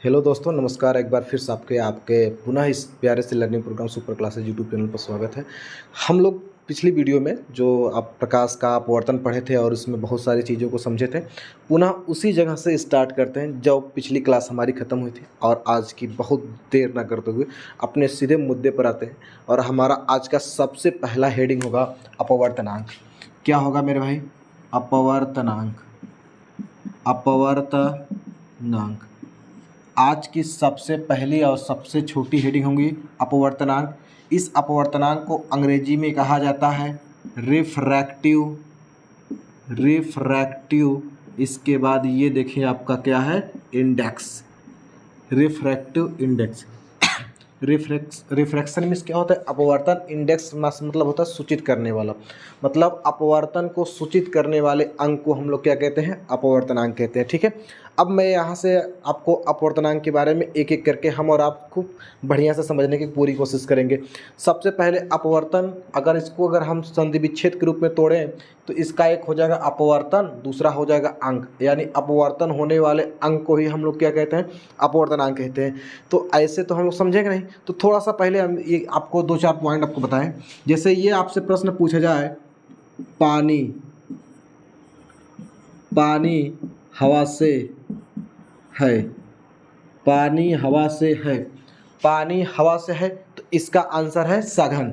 Hello दोस्तों, नमस्कार। एक बार फिर से आपके पुनः इस प्यारे से learning programme super classes YouTube channel पर स्वागत है। हम लोग पिछली वीडियो में जो आप प्रकाश का अपवर्तन पढ़े थे और उसमें बहुत सारी चीज़ों को समझे थे, पुनः उसी जगह से स्टार्ट करते हैं जो पिछली क्लास हमारी ख़त्म हुई थी। और आज की बहुत देर न करते हुए अपने सीधे मुद्दे पर आते हैं। और हमारा आज का सबसे पहला हेडिंग होगा अपवर्तनांक। क्या होगा मेरे भाई? अपवर्तनांक। अपवर्तनांक आज की सबसे पहली और सबसे छोटी हेडिंग होंगी अपवर्तनांक। इस अपवर्तनांक को अंग्रेजी में कहा जाता है रिफ्रैक्टिव। इसके बाद ये देखिए आपका क्या है, index, refractive index. Refraction means क्या होता है? अपवर्तन। इंडेक्स मतलब होता है सूचित करने वाला, मतलब अपवर्तन को सूचित करने वाले अंक को हम लोग क्या कहते हैं? अपवर्तनांक कहते हैं। ठीक है, अब मैं यहाँ से आपको अपवर्तनांक के बारे में एक एक करके हम और आप खूब बढ़िया से समझने की पूरी कोशिश करेंगे। सबसे पहले अपवर्तन, अगर हम संधि विच्छेद के रूप में तोड़ें तो इसका एक हो जाएगा अपवर्तन, दूसरा हो जाएगा अंक। यानी अपवर्तन होने वाले अंक को ही हम लोग क्या कहते हैं? अपवर्तनांक कहते हैं। तो ऐसे तो हम लोग समझेंगे नहीं, तो थोड़ा सा पहले हम ये आपको दो चार पॉइंट आपको बताएं। जैसे ये आपसे प्रश्न पूछा जाए, पानी हवा से है, पानी हवा से है तो इसका आंसर है सघन।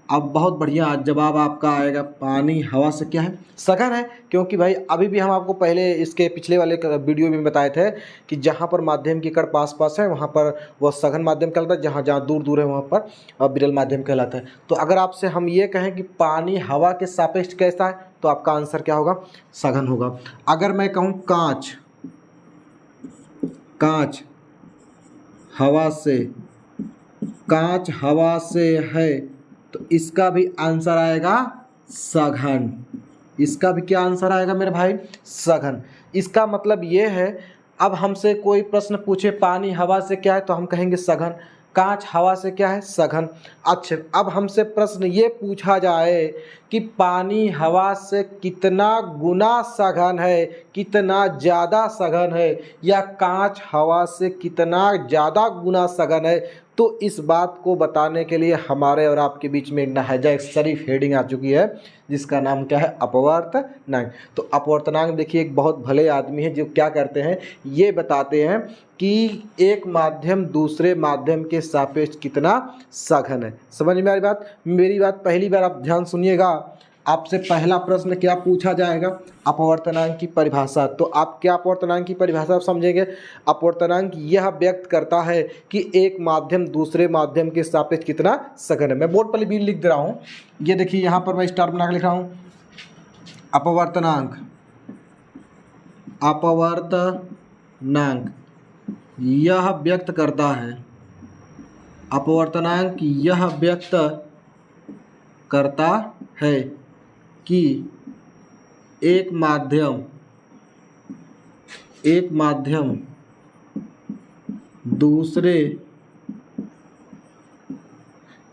अब बहुत बढ़िया जवाब आपका आएगा, पानी हवा से क्या है? सघन है। क्योंकि भाई अभी भी हम आपको पहले इसके पिछले वाले वीडियो में बताए थे कि जहाँ पर माध्यम की कण पास पास है वहाँ पर वह सघन माध्यम कहलाता है, जहाँ जहाँ दूर दूर है वहाँ पर विरल माध्यम कहलाता है। तो अगर आपसे हम ये कहें कि पानी हवा के सापेक्ष कैसा है, तो आपका आंसर क्या होगा? सघन होगा। अगर मैं कहूँ कांच हवा से है तो इसका भी आंसर आएगा सघन। इसका भी क्या आंसर आएगा मेरे भाई? सघन। इसका मतलब ये है, अब हमसे कोई प्रश्न पूछे पानी हवा से क्या है तो हम कहेंगे सघन, कांच हवा से क्या है? सघन। अच्छा, अब हमसे प्रश्न ये पूछा जाए कि पानी हवा से कितना गुना सघन है, कितना ज़्यादा सघन है, या कांच हवा से कितना ज़्यादा गुना सघन है, तो इस बात को बताने के लिए हमारे और आपके बीच में एक नहाजा एक शरीफ हेडिंग आ चुकी है जिसका नाम क्या है? अपवर्तनांक। तो अपवर्तनांक देखिए एक बहुत भले आदमी है जो क्या करते हैं, ये बताते हैं कि एक माध्यम दूसरे माध्यम के सापेक्ष कितना सघन है। समझ में आ रही बात? मेरी बात पहली बार आप ध्यान सुनिएगा। आपसे पहला प्रश्न क्या पूछा जाएगा? अपवर्तनांक की परिभाषा। तो आप क्या अपवर्तनांक की परिभाषा आप समझेंगे? अपवर्तनांक यह व्यक्त करता है कि एक माध्यम दूसरे माध्यम के सापेक्ष कितना सघन है। मैं बोर्ड पर भी लिख दे रहा हूँ, ये देखिए यहाँ पर मैं स्टार बना के लिख रहा हूँ। अपवर्तनांक यह व्यक्त करता है, अपवर्तनांक यह व्यक्त करता है कि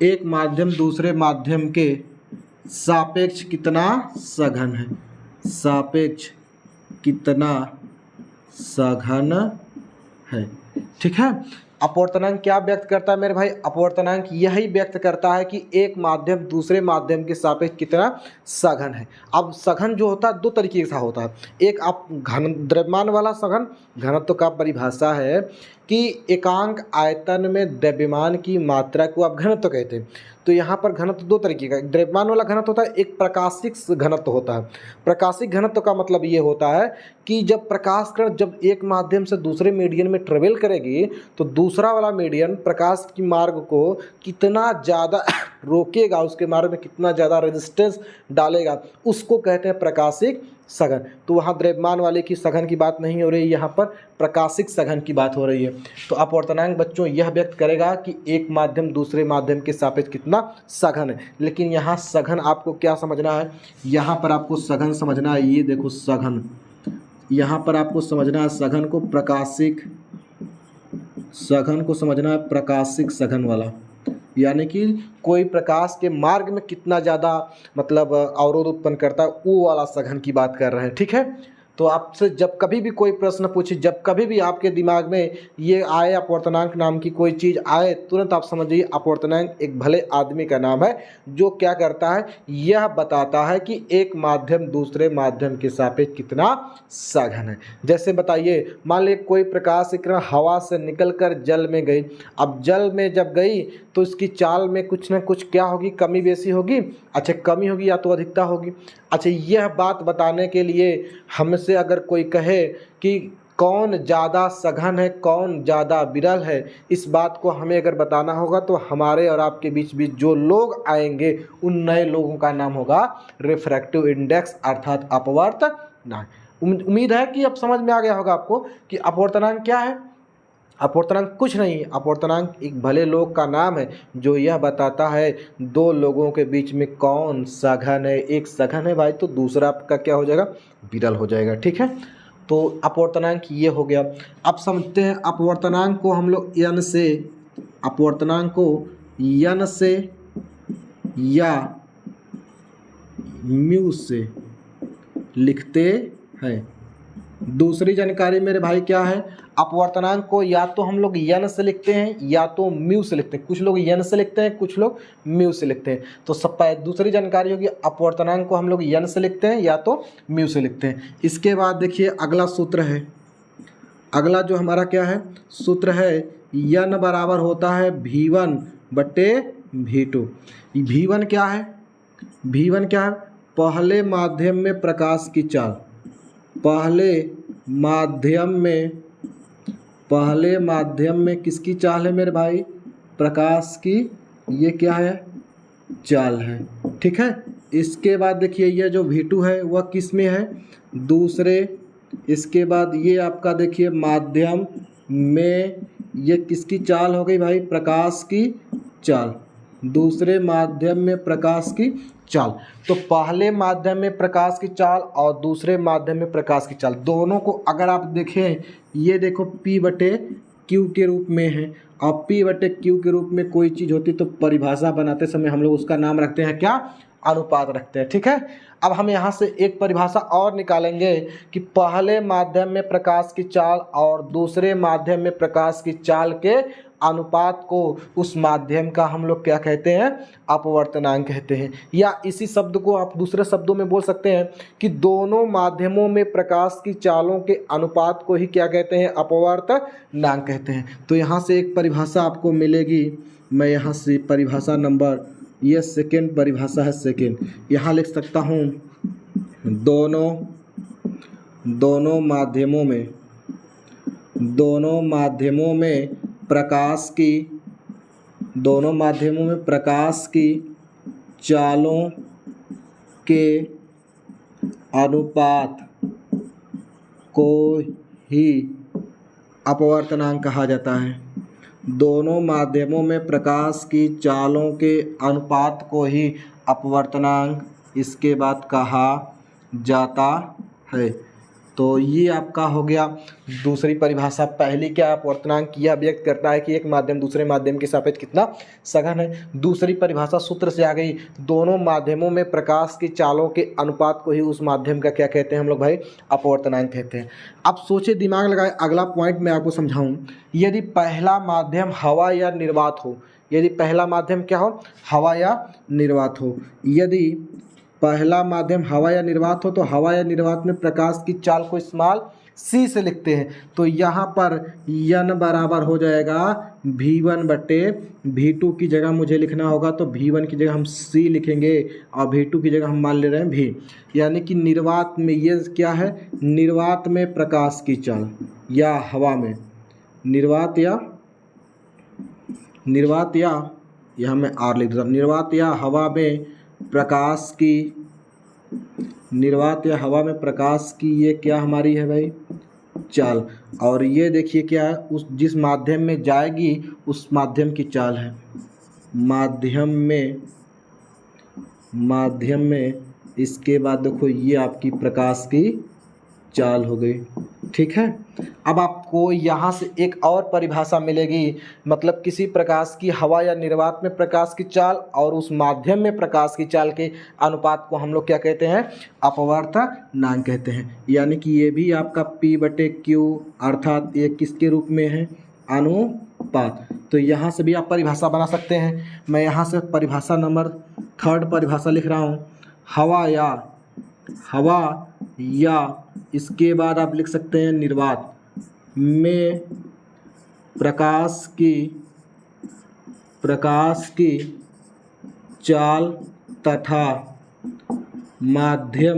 एक माध्यम दूसरे माध्यम के सापेक्ष कितना सघन है, सापेक्ष कितना सघन है। ठीक है, अपवर्तनांक क्या व्यक्त करता है मेरे भाई? अपवर्तनांक यही व्यक्त करता है कि एक माध्यम दूसरे माध्यम के सापेक्ष कितना सघन है। अब सघन जो होता है दो तरीके का होता है। एक आप द्रव्यमान वाला सघन, घनत्व का परिभाषा है कि एकांक आयतन में द्रव्यमान की मात्रा को आप घनत्व कहते हैं। तो यहाँ पर घनत्व दो तरीके का, द्रव्यमान वाला घनत्व होता है, एक प्रकाशिक घनत्व होता है। प्रकाशिक घनत्व का मतलब ये होता है कि जब प्रकाश कण जब एक माध्यम से दूसरे मीडियम में ट्रेवल करेगी तो दूसरा वाला मीडियम प्रकाश की मार्ग को कितना ज़्यादा रोकेगा, उसके मार्ग में कितना ज़्यादा रेजिस्टेंस डालेगा, उसको कहते हैं प्रकाशिक सघन। तो वहाँ द्रव्यमान वाले की सघन की बात नहीं हो रही, यहाँ पर प्रकाशिक सघन की बात हो रही है। तो अपवर्तनांक बच्चों यह व्यक्त करेगा कि एक माध्यम दूसरे माध्यम के सापेक्ष कितना सघन है। लेकिन यहाँ सघन आपको क्या समझना है? यहाँ पर आपको सघन समझना है, ये देखो सघन, यहाँ पर आपको समझना है सघन को समझना है प्रकाशिक सघन वाला। यानी कि कोई प्रकाश के मार्ग में कितना ज़्यादा मतलब अवरोध उत्पन्न करता है, वो वाला सघन की बात कर रहे हैं। ठीक है, तो आपसे जब कभी भी कोई प्रश्न पूछे, जब कभी भी आपके दिमाग में ये आए अपवर्तनांक नाम की कोई चीज़ आए, तुरंत आप समझिए अपवर्तनांक एक भले आदमी का नाम है जो क्या करता है, यह बताता है कि एक माध्यम दूसरे माध्यम के सापेक्ष कितना सघन है। जैसे बताइए, मान लीजिए कोई प्रकाश किरण हवा से निकलकर जल में गई। अब जल में जब गई तो इसकी चाल में कुछ ना कुछ क्या होगी, कमी बेसी होगी। अच्छा, कमी होगी या तो अधिकता होगी। अच्छा, यह बात बताने के लिए हमसे अगर कोई कहे कि कौन ज़्यादा सघन है, कौन ज़्यादा विरल है, इस बात को हमें अगर बताना होगा तो हमारे और आपके बीच बीच जो लोग आएंगे उन नए लोगों का नाम होगा रिफ्रैक्टिव इंडेक्स अर्थात अपवर्तनांक। उम्मीद है कि अब समझ में आ गया होगा आपको कि अपवर्तनांक क्या है। अपवर्तनांक कुछ नहीं, अपवर्तनांक एक भले लोग का नाम है जो यह बताता है दो लोगों के बीच में कौन सघन है। एक सघन है भाई तो दूसरा का क्या हो जाएगा, विरल हो जाएगा। ठीक है, तो अपवर्तनांक ये हो गया। अब समझते हैं अपवर्तनांक को हम लोग n से, अपवर्तनांक को n से या म्यू से लिखते हैं। दूसरी जानकारी मेरे भाई क्या है, अपवर्तनांक को या तो हम लोग n से लिखते हैं या तो म्यू से लिखते हैं। कुछ लोग n से लिखते हैं, कुछ लोग म्यू से लिखते हैं। तो सब दूसरी जानकारी होगी, अपवर्तनांक को हम लोग n से लिखते हैं या तो म्यू से लिखते हैं। इसके बाद देखिए अगला सूत्र है, अगला जो हमारा क्या है सूत्र है, n बराबर होता है V1 बटे V2। V1 क्या है, V1 क्या है, पहले माध्यम में प्रकाश की चाल, पहले माध्यम में किसकी चाल है मेरे भाई, प्रकाश की, ये क्या है, चाल है। ठीक है, इसके बाद देखिए ये जो V2 है वह किस में है, दूसरे। इसके बाद ये आपका देखिए माध्यम में ये किसकी चाल हो गई भाई, प्रकाश की चाल, दूसरे माध्यम में प्रकाश की चाल। तो पहले माध्यम में प्रकाश की चाल और दूसरे माध्यम में प्रकाश की चाल, दोनों को अगर आप देखें, ये देखो P बटे Q के रूप में है। और P बटे Q के रूप में कोई चीज़ होती तो परिभाषा बनाते समय हम लोग उसका नाम रखते हैं क्या, अनुपात रखते हैं। ठीक है, अब हम यहाँ से एक परिभाषा और निकालेंगे कि पहले माध्यम में प्रकाश की चाल और दूसरे माध्यम में प्रकाश की चाल के अनुपात को, उस माध्यम का हम लोग क्या कहते हैं, अपवर्तनांक कहते हैं। या इसी शब्द को आप दूसरे शब्दों में बोल सकते हैं कि दोनों माध्यमों में प्रकाश की चालों के अनुपात को ही क्या कहते हैं, अपवर्तनांक कहते हैं। तो यहाँ से एक परिभाषा आपको मिलेगी, मैं यहाँ से परिभाषा नंबर, ये सेकेंड परिभाषा है, सेकेंड, यहाँ लिख सकता हूँ, दोनों माध्यमों में प्रकाश की चालों के अनुपात को ही अपवर्तनांक कहा जाता है। दोनों माध्यमों में प्रकाश की चालों के अनुपात को ही अपवर्तनांक इसके बाद कहा जाता है। तो ये आपका हो गया दूसरी परिभाषा। पहली क्या, अपवर्तनांक यह व्यक्त करता है कि एक माध्यम दूसरे माध्यम के सापेक्ष कितना सघन है। दूसरी परिभाषा सूत्र से आ गई, दोनों माध्यमों में प्रकाश की चालों के अनुपात को ही उस माध्यम का क्या कहते हैं हम लोग भाई, अपवर्तनांक कहते हैं। अब सोचे, दिमाग लगाए, अगला पॉइंट मैं आपको समझाऊं। यदि पहला माध्यम हवा या निर्वात हो, यदि पहला माध्यम क्या हो, हवा या निर्वात हो, यदि पहला माध्यम हवा या निर्वात हो तो हवा या निर्वात में प्रकाश की चाल को स्मॉल c से लिखते हैं। तो यहाँ पर n बराबर हो जाएगा V1 बटे V2 की जगह मुझे लिखना होगा तो V1 की जगह हम c लिखेंगे और V2 की जगह हम मान ले रहे हैं V। यानी कि निर्वात में ये क्या है, निर्वात में प्रकाश की चाल या हवा में, निर्वात या यहाँ मैं R लिख देता हूँ, निर्वात या हवा में प्रकाश की ये क्या हमारी है भाई, चाल। और ये देखिए क्या है, उस जिस माध्यम में जाएगी उस माध्यम की चाल है। माध्यम में इसके बाद देखो ये आपकी प्रकाश की चाल हो गई। ठीक है, अब आपको यहाँ से एक और परिभाषा मिलेगी, मतलब किसी प्रकाश की हवा या निर्वात में प्रकाश की चाल और उस माध्यम में प्रकाश की चाल के अनुपात को हम लोग क्या कहते हैं, अपवर्तनांक कहते हैं। यानी कि ये भी आपका P/Q अर्थात ये किसके रूप में है, अनुपात। तो यहाँ से भी आप परिभाषा बना सकते हैं। मैं यहाँ से परिभाषा नंबर 3 परिभाषा लिख रहा हूँ, हवा या इसके बाद आप लिख सकते हैं निर्वात में प्रकाश की चाल तथा माध्यम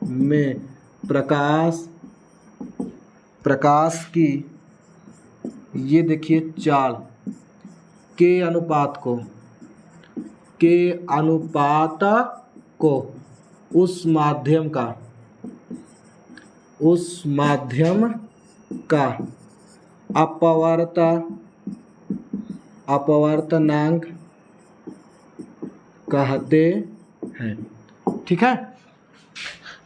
में प्रकाश की, ये देखिए चाल के अनुपात को उस माध्यम का अपवर्तनांक कहते हैं। ठीक है,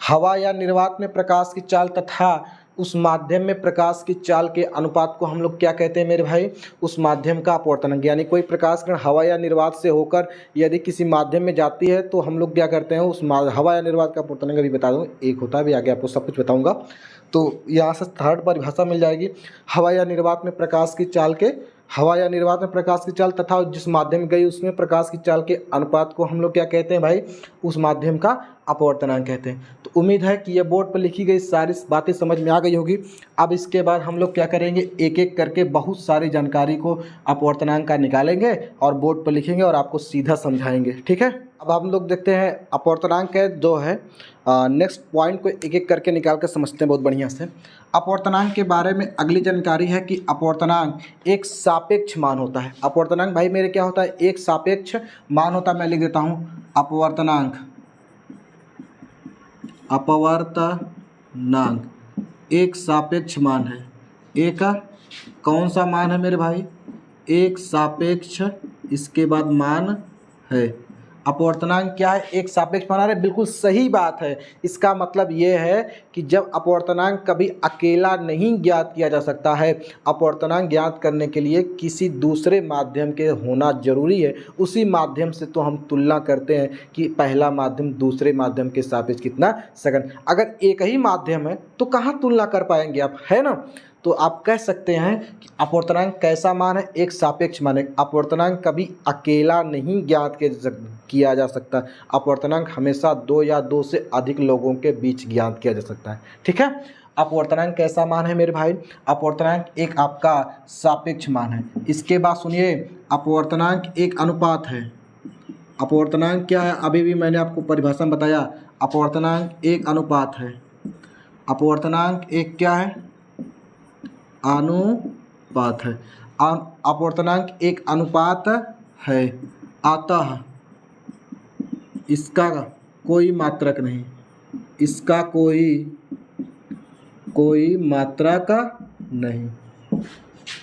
हवा या निर्वात में प्रकाश की चाल तथा उस माध्यम में प्रकाश की चाल के अनुपात को हम लोग क्या कहते हैं मेरे भाई, उस माध्यम का अपवर्तनांक। यानी कोई प्रकाश किरण हवा या निर्वात से होकर यदि किसी माध्यम में जाती है तो हम लोग क्या करते हैं, उस हवा या निर्वात का अपवर्तनांक अभी बता दूँ, एक होता है, अभी आगे आपको सब कुछ बताऊंगा। तो यहाँ से 3 परिभाषा मिल जाएगी, हवा या निर्वात में प्रकाश की चाल तथा जिस माध्यम में गई उसमें प्रकाश की चाल के अनुपात को हम लोग क्या कहते हैं भाई, उस माध्यम का अपवर्तनांक कहते हैं। तो उम्मीद है कि ये बोर्ड पर लिखी गई सारी बातें समझ में आ गई होगी। अब इसके बाद हम लोग क्या करेंगे, एक एक करके बहुत सारी जानकारी को अपवर्तनांक का निकालेंगे और बोर्ड पर लिखेंगे और आपको सीधा समझाएंगे। ठीक है, अब हम लोग देखते हैं अपवर्तनांक है जो है नेक्स्ट पॉइंट को एक एक करके निकाल कर समझते हैं बहुत बढ़िया से। अपवर्तनांक के बारे में अगली जानकारी है कि अपवर्तनांक एक सापेक्ष मान होता है। अपवर्तनांक भाई मेरे क्या होता है, एक सापेक्ष मान होता है। मैं लिख देता हूँ अपवर्तनांक एक सापेक्ष मान है। एक कौन सा मान है मेरे भाई, एक सापेक्ष, इसके बाद मान है। अपवर्तनांक क्या है, एक सापेक्ष मान है, बिल्कुल सही बात है। इसका मतलब ये है कि जब अपवर्तनांक कभी अकेला नहीं ज्ञात किया जा सकता है, अपवर्तनांक ज्ञात करने के लिए किसी दूसरे माध्यम के होना जरूरी है। उसी माध्यम से तो हम तुलना करते हैं कि पहला माध्यम दूसरे माध्यम के सापेक्ष कितना सघन। अगर एक ही माध्यम है तो कहाँ तुलना कर पाएंगे आप, है ना। तो आप कह सकते हैं कि अपवर्तनांक कैसा मान है, एक सापेक्ष मान है। अपवर्तनांक कभी अकेला नहीं ज्ञात किया जा सकता। अपवर्तनांक हमेशा 2 या 2 से अधिक लोगों के बीच ज्ञात किया जा सकता है। ठीक है, अपवर्तनांक कैसा मान है मेरे भाई, अपवर्तनांक एक आपका सापेक्ष मान है। इसके बाद सुनिए, अपवर्तनांक एक अनुपात है। अपवर्तनांक क्या है, अभी भी मैंने आपको परिभाषा में बताया, अपवर्तनांक एक अनुपात है। अपवर्तनांक एक क्या है, अनुपात है। अपवर्तनांक एक अनुपात है, अतः इसका कोई मात्रक नहीं, इसका कोई मात्रक नहीं।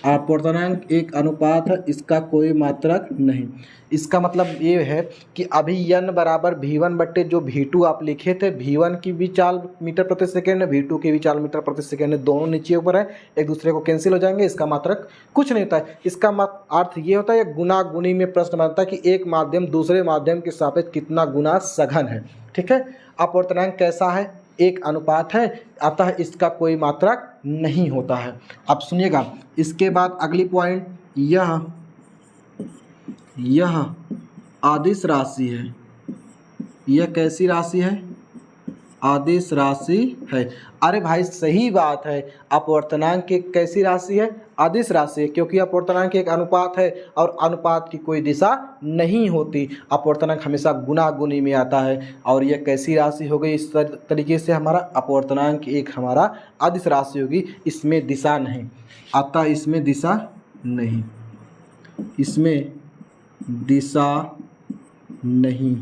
अपवर्तनांक एक अनुपात है, इसका कोई मात्रक नहीं। इसका मतलब ये है कि अभी n बराबर v1 बट्टे जो v2 आप लिखे थे, v1 की भी चाल मीटर प्रति सेकेंड है, v2 की भी चाल मीटर प्रति सेकेंड है, दोनों नीचे ऊपर है, एक दूसरे को कैंसिल हो जाएंगे। इसका मात्रक कुछ नहीं होता है। इसका अर्थ ये होता है, गुना गुनी में प्रश्न बनता है कि एक माध्यम दूसरे माध्यम के सापेक्ष कितना गुना सघन है। ठीक है, अपवर्तनांक कैसा है, एक अनुपात है, अतः इसका कोई मात्रक नहीं होता है। अब सुनिएगा, इसके बाद अगली पॉइंट, यह अदिश राशि है। यह कैसी राशि है, अदिश राशि है। अरे भाई सही बात है, अपवर्तनांक एक कैसी राशि है, अदिश राशि है, क्योंकि अपवर्तनांक एक अनुपात है और अनुपात की कोई दिशा नहीं होती। अपवर्तनांक हमेशा गुना गुनी में आता है और यह कैसी राशि हो गई, इस तरीके से हमारा अपवर्तनांक एक हमारा अदिश राशि होगी, इसमें दिशा नहीं, अतः इसमें दिशा नहीं, इसमें दिशा नहीं।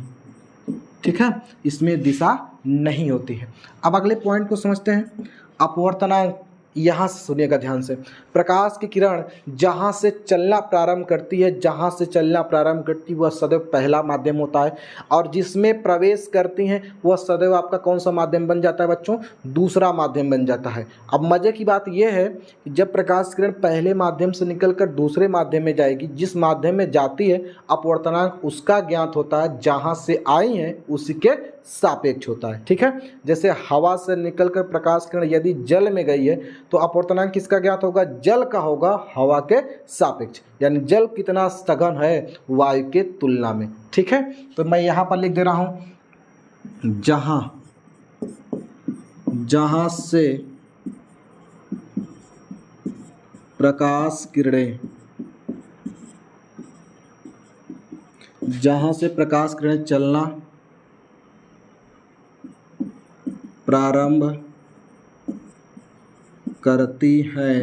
ठीक है, इसमें दिशा नहीं होती है। अब अगले पॉइंट को समझते हैं। अपवर्तनांक यहाँ से सुनिएगा ध्यान से, प्रकाश की किरण जहाँ से चलना प्रारंभ करती है, जहाँ से चलना प्रारंभ करती है वह सदैव पहला माध्यम होता है, और जिसमें प्रवेश करती हैं वह सदैव आपका कौन सा माध्यम बन जाता है बच्चों, दूसरा माध्यम बन जाता है। अब मज़े की बात यह है कि जब प्रकाश किरण पहले माध्यम से निकलकर दूसरे माध्यम में जाएगी, जिस माध्यम में जाती है अपवर्तनांक उसका ज्ञात होता है, जहाँ से आई हैं उसी के सापेक्ष होता है। ठीक है, जैसे हवा से निकलकर प्रकाश किरण यदि जल में गई है तो अपवर्तनांक किसका ज्ञात होगा, जल का होगा हवा के सापेक्ष, यानी जल कितना सघन है वायु के तुलना में। ठीक है, तो मैं यहाँ पर लिख दे रहा हूँ, जहाँ से प्रकाश किरणें चलना प्रारंभ करती हैं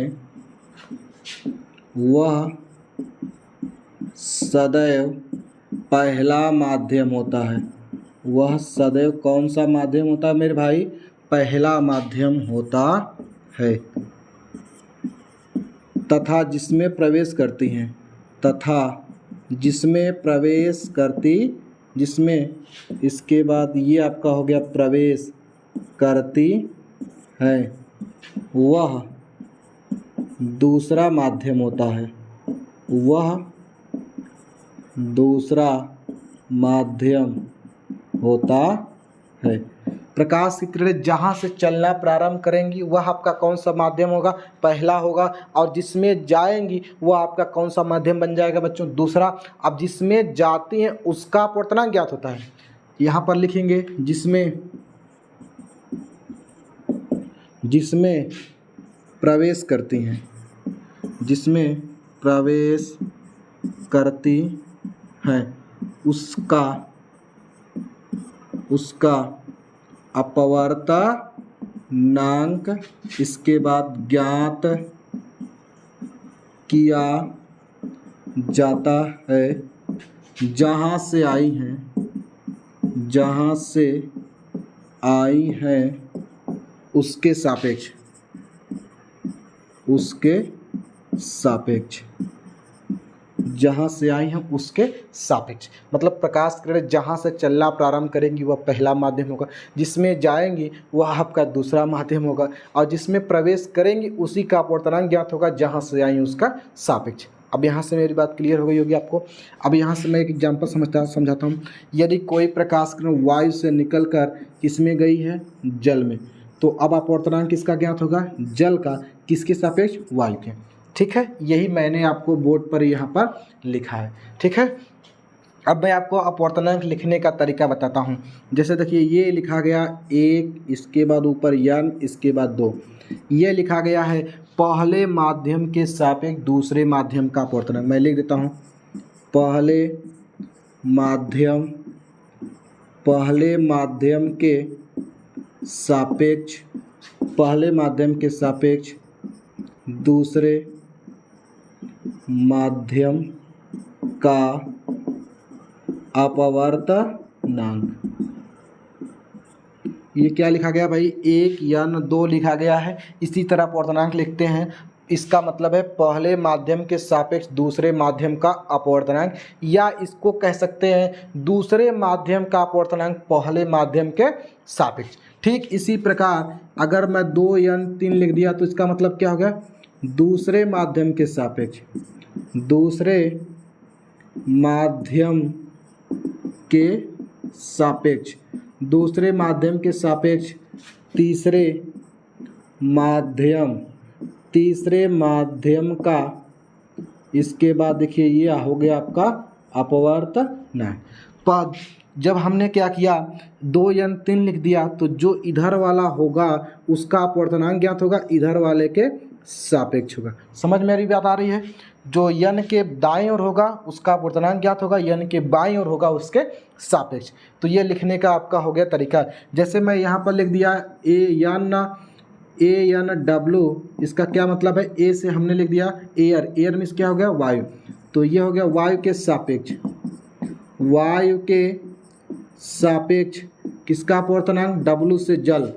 वह सदैव पहला माध्यम होता है। वह सदैव कौन सा माध्यम होता है मेरे भाई, पहला माध्यम होता है। तथा जिसमें प्रवेश करती हैं, जिसमें इसके बाद ये आपका हो गया प्रवेश करती है वह दूसरा माध्यम होता है। प्रकाश की किरणें जहाँ से चलना प्रारंभ करेंगी वह आपका कौन सा माध्यम होगा, पहला होगा, और जिसमें जाएंगी वह आपका कौन सा माध्यम बन जाएगा बच्चों, दूसरा। अब जिसमें जाती हैं उसका अपवर्तनांक ज्ञात होता है, यहाँ पर लिखेंगे जिसमें प्रवेश करती हैं, उसका अपवर्तनांक इसके बाद ज्ञात किया जाता है, जहाँ से आई हैं उसके सापेक्ष, जहाँ से आई हैं उसके सापेक्ष। मतलब प्रकाश किरणें जहाँ से चलना प्रारंभ करेंगी वह पहला माध्यम होगा, जिसमें जाएंगी वह आपका दूसरा माध्यम होगा, और जिसमें प्रवेश करेंगी उसी का अपवर्तनांक ज्ञात होगा, जहाँ से आई उसका सापेक्ष। अब यहाँ से मेरी बात क्लियर हो गई होगी आपको। अब यहाँ से मैं एक एग्जाम्पल समझाता हूँ। यदि कोई प्रकाश किरण वायु से निकलकर किसमें गई है, जल में, तो अब अपवर्तनांक किसका ज्ञात होगा, जल का, किसके सापेक्ष, वायु के। ठीक है, यही मैंने आपको बोर्ड पर यहाँ पर लिखा है। ठीक है, अब मैं आपको अपवर्तनांक लिखने का तरीका बताता हूँ। जैसे देखिए ये लिखा गया 1, इसके बाद ऊपर n, इसके बाद 2, ये लिखा गया है पहले माध्यम के सापेक्ष दूसरे माध्यम का अपवर्तनांक। मैं लिख देता हूँ पहले माध्यम के सापेक्ष दूसरे माध्यम का अपवर्तनांक। ये क्या लिखा गया भाई, 1 n 2 लिखा गया है। इसी तरह अपवर्तनांक लिखते हैं, इसका मतलब है पहले माध्यम के सापेक्ष दूसरे माध्यम का अपवर्तनांक, या इसको कह सकते हैं दूसरे माध्यम का अपवर्तनांक पहले माध्यम के सापेक्ष। ठीक इसी प्रकार अगर मैं 2 n 3 लिख दिया तो इसका मतलब क्या हो गया, दूसरे माध्यम के सापेक्ष तीसरे माध्यम का, इसके बाद देखिए ये हो गया आपका अपवर्तनांक। पर जब हमने क्या किया, 2 n 3 लिख दिया तो जो इधर वाला होगा उसका अपवर्तनांक ज्ञात होगा, इधर वाले के सापेक्ष होगा। समझ मेरी बात आ रही है। जो n के दाएं ओर होगा उसका अपवर्तनांक ज्ञात होगा, n के बाएं ओर होगा उसके सापेक्ष। तो ये लिखने का आपका हो गया तरीका। जैसे मैं यहाँ पर लिख दिया ए एन डब्लू, इसका क्या मतलब है, ए से हमने लिख दिया एयर, एयर मीन्स क्या हो गया, वायु। तो ये हो गया वायु के सापेक्ष किसका अपवर्तनांक, डब्लू से जल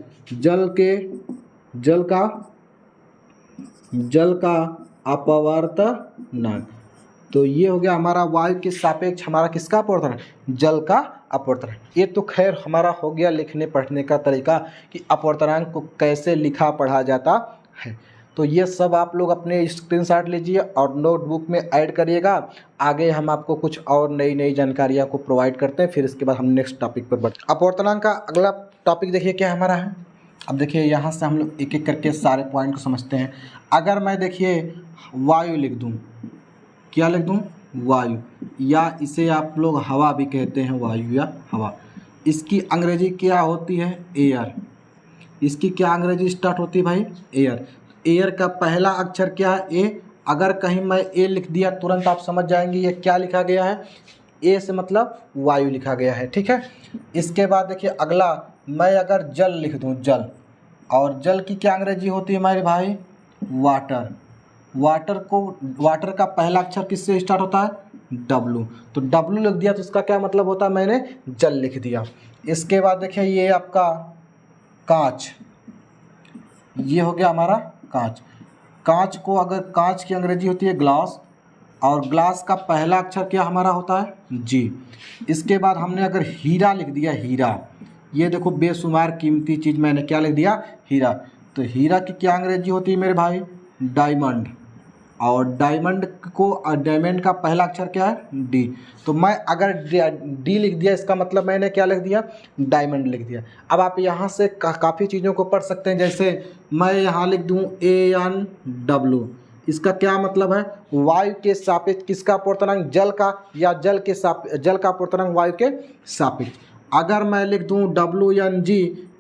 का जल का अपवर्तनांक। तो ये हो गया हमारा वायु के सापेक्ष हमारा किसका अपवर्तन, जल का अपवर्तन। ये तो खैर हमारा हो गया लिखने पढ़ने का तरीका कि अपवर्तनांक को कैसे लिखा पढ़ा जाता है। तो ये सब आप लोग अपने स्क्रीनशॉट लीजिए और नोटबुक में ऐड करिएगा। आगे हम आपको कुछ और नई नई जानकारियाँ को प्रोवाइड करते हैं, फिर इसके बाद हम नेक्स्ट टॉपिक पर बढ़ते हैं। अपवर्तनांक का अगला टॉपिक देखिए क्या हमारा है। अब देखिए यहाँ से हम लोग एक एक करके सारे पॉइंट को समझते हैं। अगर मैं देखिए वायु लिख दूँ, क्या लिख दूँ, वायु, या इसे आप लोग हवा भी कहते हैं, वायु या हवा। इसकी अंग्रेजी क्या होती है, एयर। इसकी क्या अंग्रेजी स्टार्ट होती है भाई, एयर। एयर का पहला अक्षर क्या है, ए। अगर कहीं मैं ए लिख दिया तुरंत आप समझ जाएंगे ये क्या लिखा गया है, ए से मतलब वायु लिखा गया है, ठीक है। इसके बाद देखिए अगला, मैं अगर जल लिख दूँ, जल, और जल की क्या अंग्रेजी होती है हमारे भाई, वाटर। वाटर का पहला अक्षर किससे स्टार्ट होता है, डब्लू। तो डब्लू लिख दिया तो इसका क्या मतलब होता है, मैंने जल लिख दिया। इसके बाद देखिए ये आपका कांच, ये हो गया हमारा कांच। कांच को अगर, कांच की अंग्रेजी होती है ग्लास, और ग्लास का पहला अक्षर क्या हमारा होता है, जी। इसके बाद हमने अगर हीरा लिख दिया, हीरा, ये देखो बेशुमार कीमती चीज़ मैंने क्या लिख दिया, हीरा। तो हीरा की क्या अंग्रेजी होती है मेरे भाई, डायमंड। और डायमंड का पहला अक्षर क्या है, डी। तो मैं अगर डी लिख दिया इसका मतलब मैंने क्या लिख दिया, डायमंड लिख दिया। अब आप यहाँ से काफ़ी चीज़ों को पढ़ सकते हैं, जैसे मैं यहाँ लिख दूँ ANW। इसका क्या मतलब है, वायु के सापेक्ष किसका अपवर्तनांक, जल का, या जल का अपवर्तनांक वायु के सापेक्ष। अगर मैं लिख दूँ WNG,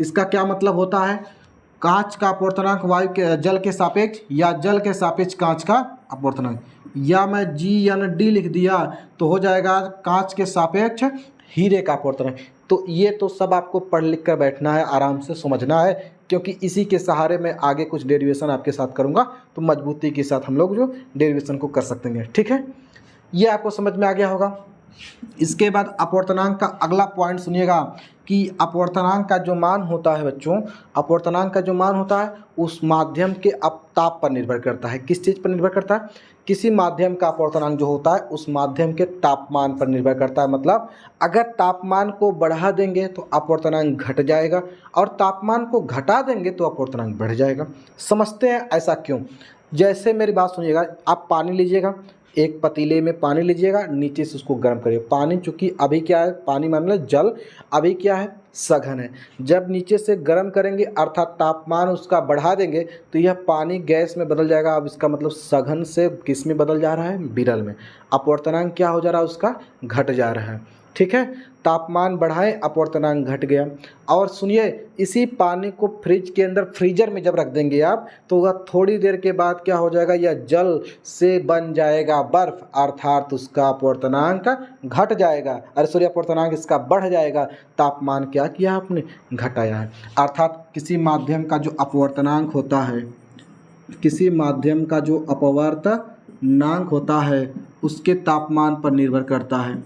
इसका क्या मतलब होता है, कांच का अपवर्तनांक वायु के, जल के सापेक्ष, या जल के सापेक्ष कांच का अपवर्तनांक। या मैं GND लिख दिया तो हो जाएगा कांच के सापेक्ष हीरे का अपवर्तनांक। तो ये तो सब आपको पढ़ लिख कर बैठना है, आराम से समझना है, क्योंकि इसी के सहारे मैं आगे कुछ डेरिवेशन आपके साथ करूँगा, तो मजबूती के साथ हम लोग जो डेरिवेशन को कर सकते हैं, ठीक है। ये आपको समझ में आ गया होगा। इसके बाद अपवर्तनांक का अगला पॉइंट सुनिएगा कि अपवर्तनांक का जो मान होता है बच्चों, अपवर्तनांक का जो मान होता है उस माध्यम के ताप पर निर्भर करता है। किस चीज़ पर निर्भर करता है, किसी माध्यम का अपवर्तनांक जो होता है उस माध्यम के तापमान पर निर्भर करता है। मतलब अगर तापमान को बढ़ा देंगे तो अपवर्तनांक घट जाएगा, और तापमान को घटा देंगे तो अपवर्तनांक बढ़ जाएगा। समझते हैं ऐसा क्यों। जैसे मेरी बात सुनिएगा, आप पानी लीजिएगा, एक पतीले में पानी लीजिएगा, नीचे से उसको गर्म करिए। पानी चूँकि अभी क्या है, पानी मान लो जल अभी क्या है, सघन है। जब नीचे से गर्म करेंगे अर्थात तापमान उसका बढ़ा देंगे तो यह पानी गैस में बदल जाएगा। अब इसका मतलब सघन से किस में बदल जा रहा है, विरल में। अपवर्तनांक क्या हो जा रहा है, उसका घट जा रहा है, ठीक है। तापमान बढ़ाएं, अपवर्तनांक घट गया। और सुनिए, इसी पानी को फ्रिज के अंदर, फ्रीजर में जब रख देंगे आप, तो वह थोड़ी देर के बाद क्या हो जाएगा, यह जल से बन जाएगा बर्फ, अर्थात उसका अपवर्तनांक घट जाएगा। अरे सॉरी, अपवर्तनांक इसका बढ़ जाएगा। तापमान क्या किया आपने, घटाया है। अर्थात किसी माध्यम का जो अपवर्तनांक होता है, किसी माध्यम का जो अपवर्तनांक होता है उसके तापमान पर निर्भर करता है,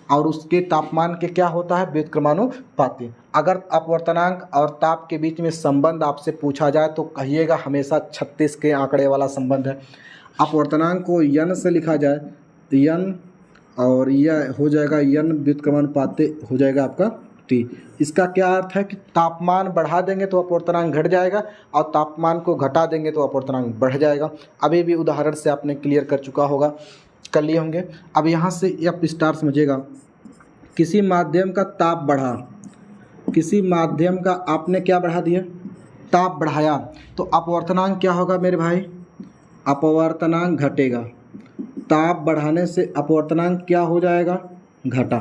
और उसके तापमान के क्या होता है, व्युत्क्रमानुपाती। अगर अपवर्तनांक और ताप के बीच में संबंध आपसे पूछा जाए तो कहिएगा हमेशा 36 के आंकड़े वाला संबंध है। अपवर्तनांक को n से लिखा जाए, n, और यह हो जाएगा n व्युत्क्रमानुपाती हो जाएगा आपका t। इसका क्या अर्थ है कि तापमान बढ़ा देंगे तो अपवर्तनांक घट जाएगा, और तापमान को घटा देंगे तो अपवर्तनांक बढ़ जाएगा। अभी भी उदाहरण से आपने क्लियर कर चुका होगा, कर लिए होंगे। अब यहाँ से आप स्टार समझिएगा, किसी माध्यम का ताप बढ़ा, किसी माध्यम का आपने क्या बढ़ा दिया, ताप बढ़ाया, तो अपवर्तनांक क्या होगा मेरे भाई, अपवर्तनांक घटेगा। ताप बढ़ाने से अपवर्तनांक क्या हो जाएगा, घटा।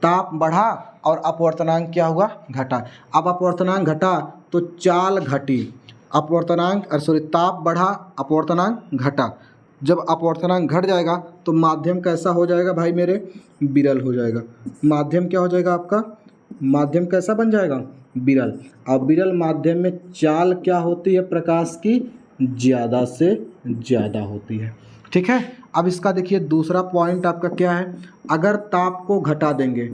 ताप बढ़ा और अपवर्तनांक क्या हुआ, घटा। अब अपवर्तनांक घटा तो चाल घटी, ताप बढ़ा, अपवर्तनांक घटा। जब अपवर्तनांक घट जाएगा तो माध्यम कैसा हो जाएगा भाई मेरे, विरल हो जाएगा। माध्यम क्या हो जाएगा आपका, माध्यम कैसा बन जाएगा, विरल। अब विरल माध्यम में चाल क्या होती है, प्रकाश की ज़्यादा से ज़्यादा होती है, ठीक है। अब इसका देखिए दूसरा पॉइंट आपका क्या है, अगर ताप को घटा देंगे,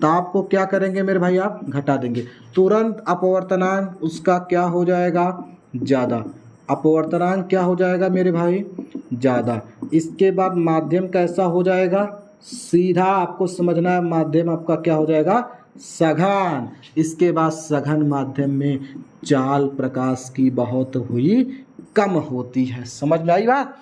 ताप को क्या करेंगे मेरे भाई आप, घटा देंगे, तुरंत अपवर्तनांक उसका क्या हो जाएगा, ज़्यादा। अपवर्तनांक क्या हो जाएगा मेरे भाई, ज़्यादा। इसके बाद माध्यम कैसा हो जाएगा, सीधा आपको समझना है, माध्यम आपका क्या हो जाएगा, सघन। इसके बाद सघन माध्यम में चाल प्रकाश की बहुत हुई कम होती है। समझ में आई बात।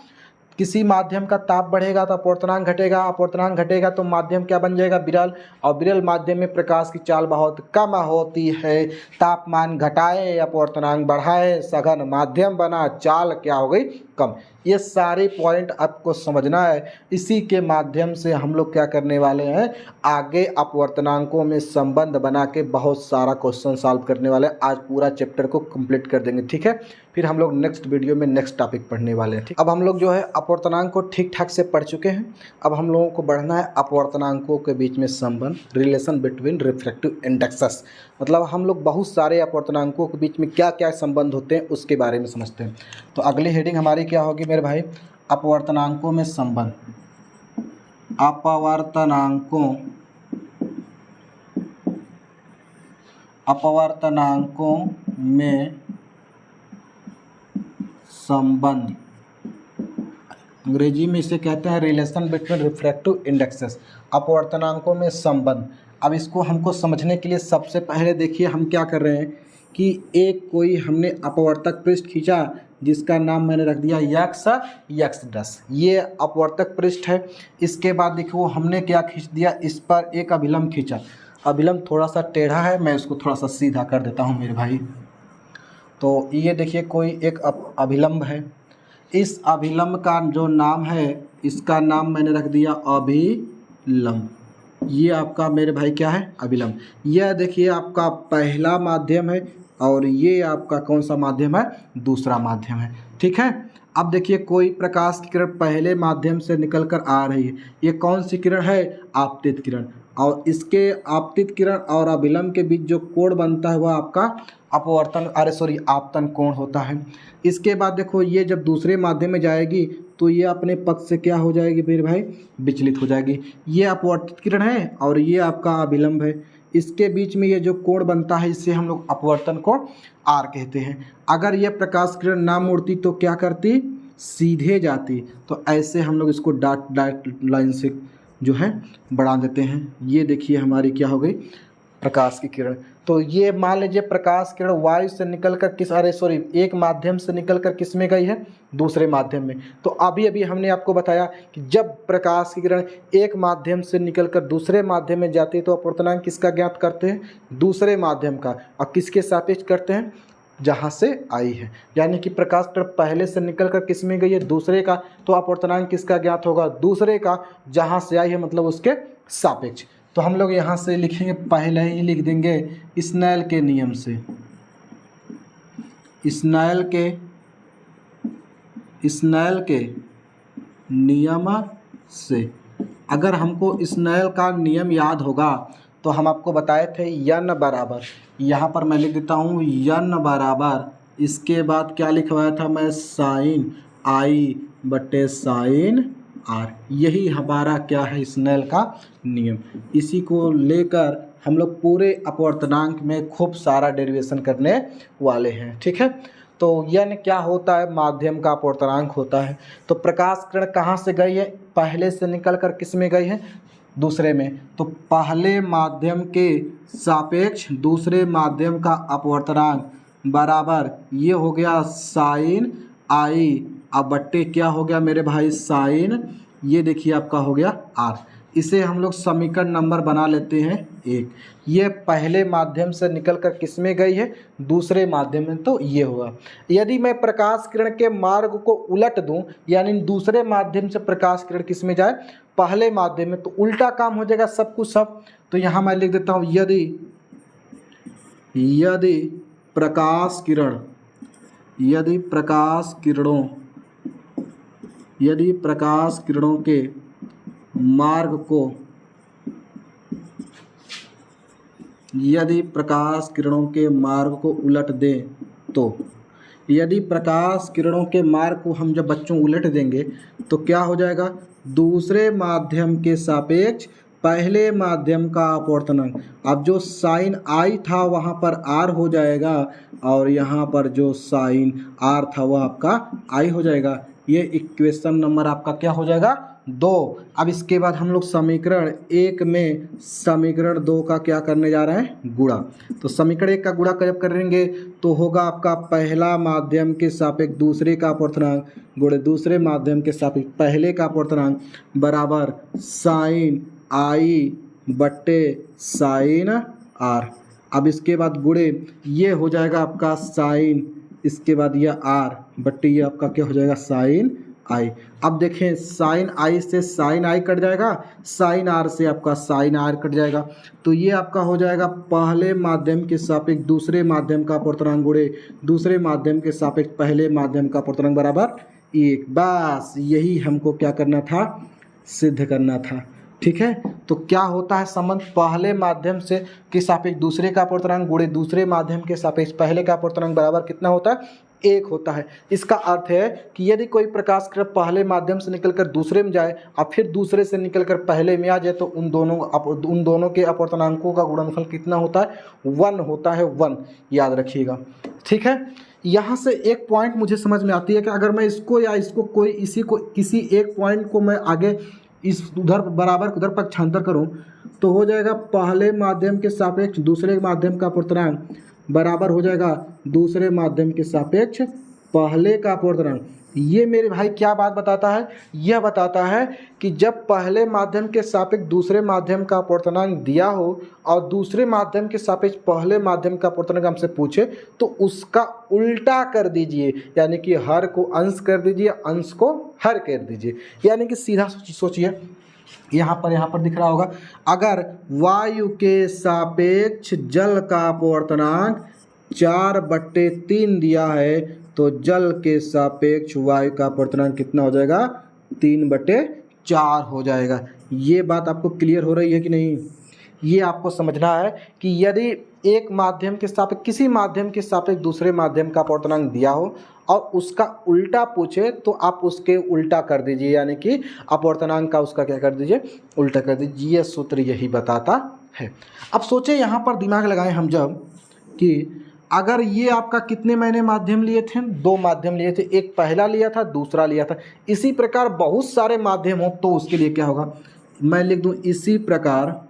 किसी माध्यम का ताप बढ़ेगा तो अपवर्तनांक घटेगा, अपवर्तनांक घटेगा तो माध्यम क्या बन जाएगा, विरल, और विरल माध्यम में प्रकाश की चाल बहुत कम होती है। तापमान घटाए अपवर्तनांक बढ़ाए, सघन माध्यम बना, चाल क्या हो गई, कम। ये सारे पॉइंट आपको समझना है। इसी के माध्यम से हम लोग क्या करने वाले हैं, आगे अपवर्तनांकों में संबंध बना के बहुत सारा क्वेश्चन सॉल्व करने वाले हैं। आज पूरा चैप्टर को कंप्लीट कर देंगे, ठीक है। फिर हम लोग नेक्स्ट वीडियो में नेक्स्ट टॉपिक पढ़ने वाले हैं, ठीक। अब हम लोग जो है अपवर्तनांक को ठीक ठाक से पढ़ चुके हैं। अब हम लोगों को बढ़ना है अपवर्तनांकों के बीच में संबंध, रिलेशन बिटवीन रिफ्रैक्टिव इंडेक्सेस। मतलब हम लोग बहुत सारे अपवर्तनांकों के बीच में क्या क्या संबंध होते हैं उसके बारे में समझते हैं। तो अगली हेडिंग हमारी क्या होगी मेरे भाई, अपवर्तनांकों में संबंध। अपवर्तनांकों में संबंध, अंग्रेजी में इसे कहते हैं रिलेशन बिटवीन रिफ्रैक्टिव इंडेक्सेस। अपवर्तनांकों में संबंध। अब इसको हमको समझने के लिए सबसे पहले देखिए हम क्या कर रहे हैं कि एक कोई हमने अपवर्तक पृष्ठ खींचा जिसका नाम मैंने रख दिया x10। ये अपवर्तक पृष्ठ है। इसके बाद देखो हमने क्या खींच दिया, इस पर एक अभिलंब खींचा। अभिलंब थोड़ा सा टेढ़ा है, मैं इसको थोड़ा सा सीधा कर देता हूँ मेरे भाई। तो ये देखिए कोई एक अभिलंब है। इस अभिलंब का जो नाम है, इसका नाम मैंने रख दिया अभिलंब। ये आपका मेरे भाई क्या है, अभिलंब। यह देखिए आपका पहला माध्यम है और ये आपका कौन सा माध्यम है, दूसरा माध्यम है, ठीक है। अब देखिए कोई प्रकाश की किरण पहले माध्यम से निकल कर आ रही है। ये कौन सी किरण है, आपतित किरण। और इसके आपतित किरण और अभिलंब के बीच जो कोण बनता है वह आपका आपतन कोण होता है। इसके बाद देखो ये जब दूसरे माध्यम में जाएगी तो ये अपने पथ से क्या हो जाएगी मेरे भाई, विचलित हो जाएगी। ये अपवर्तित किरण है और ये आपका अभिलंब है। इसके बीच में ये जो कोण बनता है इसे हम लोग अपवर्तन कोण आर कहते हैं। अगर ये प्रकाश किरण ना मुड़ती तो क्या करती, सीधे जाती। तो ऐसे हम लोग इसको डॉट लाइन से जो है बढ़ा देते हैं। ये देखिए हमारी क्या हो गई, प्रकाश की किरण। तो ये मान लीजिए प्रकाश किरण वायु से निकलकर एक माध्यम से निकलकर किस में गई है, दूसरे माध्यम में। तो अभी हमने आपको बताया कि जब प्रकाश की किरण एक माध्यम से निकलकर दूसरे माध्यम में जाती है तो अपवर्तनांक किसका ज्ञात करते हैं, दूसरे माध्यम का। और किसके सापेक्ष करते हैं, जहाँ से आई है। यानी कि प्रकाश किरण पहले से निकलकर किस में गई है, दूसरे का। तो अपवर्तनांक किसका ज्ञात होगा, दूसरे का, जहाँ से आई है मतलब उसके सापेक्ष। तो हम लोग यहाँ से लिखेंगे, पहले ही लिख देंगे स्नेल के नियम से। स्नेल के नियम से। अगर हमको स्नेल का नियम याद होगा तो हम आपको बताए थे यन बराबर, यहाँ पर मैं लिख देता हूँ यन बराबर, इसके बाद क्या लिखवाया था मैं, साइन आई बटे साइन आर। यही हमारा क्या है, स्नेल का नियम। इसी को लेकर हम लोग पूरे अपवर्तनांक में खूब सारा डेरिवेशन करने वाले हैं, ठीक है। तो यन क्या होता है, माध्यम का अपवर्तनांक होता है। तो प्रकाश किरण कहाँ से गई है, पहले से निकल कर किस में गई है, दूसरे में। तो पहले माध्यम के सापेक्ष दूसरे माध्यम का अपवर्तनांक बराबर ये हो गया साइन आई, अब बट्टे क्या हो गया मेरे भाई, साइन, ये देखिए आपका हो गया आर। इसे हम लोग समीकरण नंबर बना लेते हैं 1। ये पहले माध्यम से निकलकर किस में गई है, दूसरे माध्यम में। तो ये होगा, यदि मैं प्रकाश किरण के मार्ग को उलट दूं, यानी दूसरे माध्यम से प्रकाश किरण किस में जाए, पहले माध्यम में, तो उल्टा काम हो जाएगा सब कुछ सब। तो यहाँ मैं लिख देता हूँ यदि प्रकाश किरणों के मार्ग को, यदि प्रकाश किरणों के मार्ग को उलट दें तो, यदि प्रकाश किरणों के मार्ग को हम जब बच्चों उलट देंगे तो क्या हो जाएगा, दूसरे माध्यम के सापेक्ष पहले माध्यम का अपवर्तनांक। अब जो साइन आई था वहाँ पर आर हो जाएगा और यहाँ पर जो साइन आर था वह आपका आई हो जाएगा। ये इक्वेशन नंबर आपका क्या हो जाएगा 2। अब इसके बाद हम लोग समीकरण 1 में समीकरण 2 का क्या करने जा रहे हैं गुणा। तो समीकरण 1 का गुणा जब करेंगे तो होगा आपका पहला माध्यम के सापेक्ष दूसरे का अपवर्तनांक गुणे दूसरे माध्यम के सापेक्ष पहले का अपवर्तनांक बराबर साइन आई बट्टे साइन आर। अब इसके बाद गुणे ये हो जाएगा आपका साइन, इसके बाद यह आर बट्टे ये आपका क्या हो जाएगा साइन आई। अब देखें साइन आई से साइन आई कट जाएगा, साइन आर से आपका साइन आर कट जाएगा। तो ये आपका हो जाएगा पहले माध्यम के सापेक्ष दूसरे माध्यम का अपवर्तनांक गुणे दूसरे माध्यम के सापेक्ष पहले माध्यम का अपवर्तनांक बराबर 1। बस यही हमको क्या करना था सिद्ध करना था। ठीक है, तो क्या होता है संबंध पहले माध्यम से के सापेक्ष दूसरे का अपवर्तनांक गुणे दूसरे माध्यम के सापेक्ष पहले का अपवर्तनांक बराबर कितना होता है 1 होता है। इसका अर्थ है कि यदि कोई प्रकाश किरण पहले माध्यम से निकलकर दूसरे में जाए और फिर दूसरे से निकलकर पहले में आ जाए तो उन दोनों के अपवर्तनांकों का गुणनफल कितना होता है 1 होता है 1, याद रखिएगा। ठीक है, यहाँ से एक पॉइंट मुझे समझ में आती है कि अगर मैं इसको या इसको किसी एक पॉइंट को मैं आगे इस उधर बराबर उधर पक्षांतर करूं तो हो जाएगा पहले माध्यम के सापेक्ष दूसरे माध्यम का अपवर्तनांक बराबर हो जाएगा दूसरे माध्यम के सापेक्ष पहले का अपवर्तनांक। ये मेरे भाई क्या बात बताता है, यह बताता है कि जब पहले माध्यम के सापेक्ष दूसरे माध्यम का अपवर्तनांक दिया हो और दूसरे माध्यम के सापेक्ष पहले माध्यम का अपवर्तनांक हमसे पूछे तो उसका उल्टा कर दीजिए, यानी कि हर को अंश कर दीजिए, अंश को हर कर दीजिए। यानी कि सीधा सोचिए, यहाँ पर दिख रहा होगा अगर वायु के सापेक्ष जल का अपवर्तनांक 4/3 दिया है तो जल के सापेक्ष वायु का अपवर्तनांक कितना हो जाएगा 3/4 हो जाएगा। ये बात आपको क्लियर हो रही है कि नहीं? ये आपको समझना है कि यदि एक माध्यम के सापेक्ष किसी माध्यम के सापेक्ष दूसरे माध्यम का अपवर्तनांक दिया हो और उसका उल्टा पूछे तो आप उसके उल्टा कर दीजिए, यानी कि अपवर्तनांक का उसका क्या कर दीजिए उल्टा कर दीजिए। ये सूत्र यही बताता है। अब सोचे यहाँ पर दिमाग लगाएं हम जब कि अगर ये आपका कितने मैंने माध्यम लिए थे 2 माध्यम लिए थे, एक पहला लिया था दूसरा लिया था, इसी प्रकार बहुत सारे माध्यम हो तो उसके लिए क्या होगा मैं लिख दूं इसी प्रकार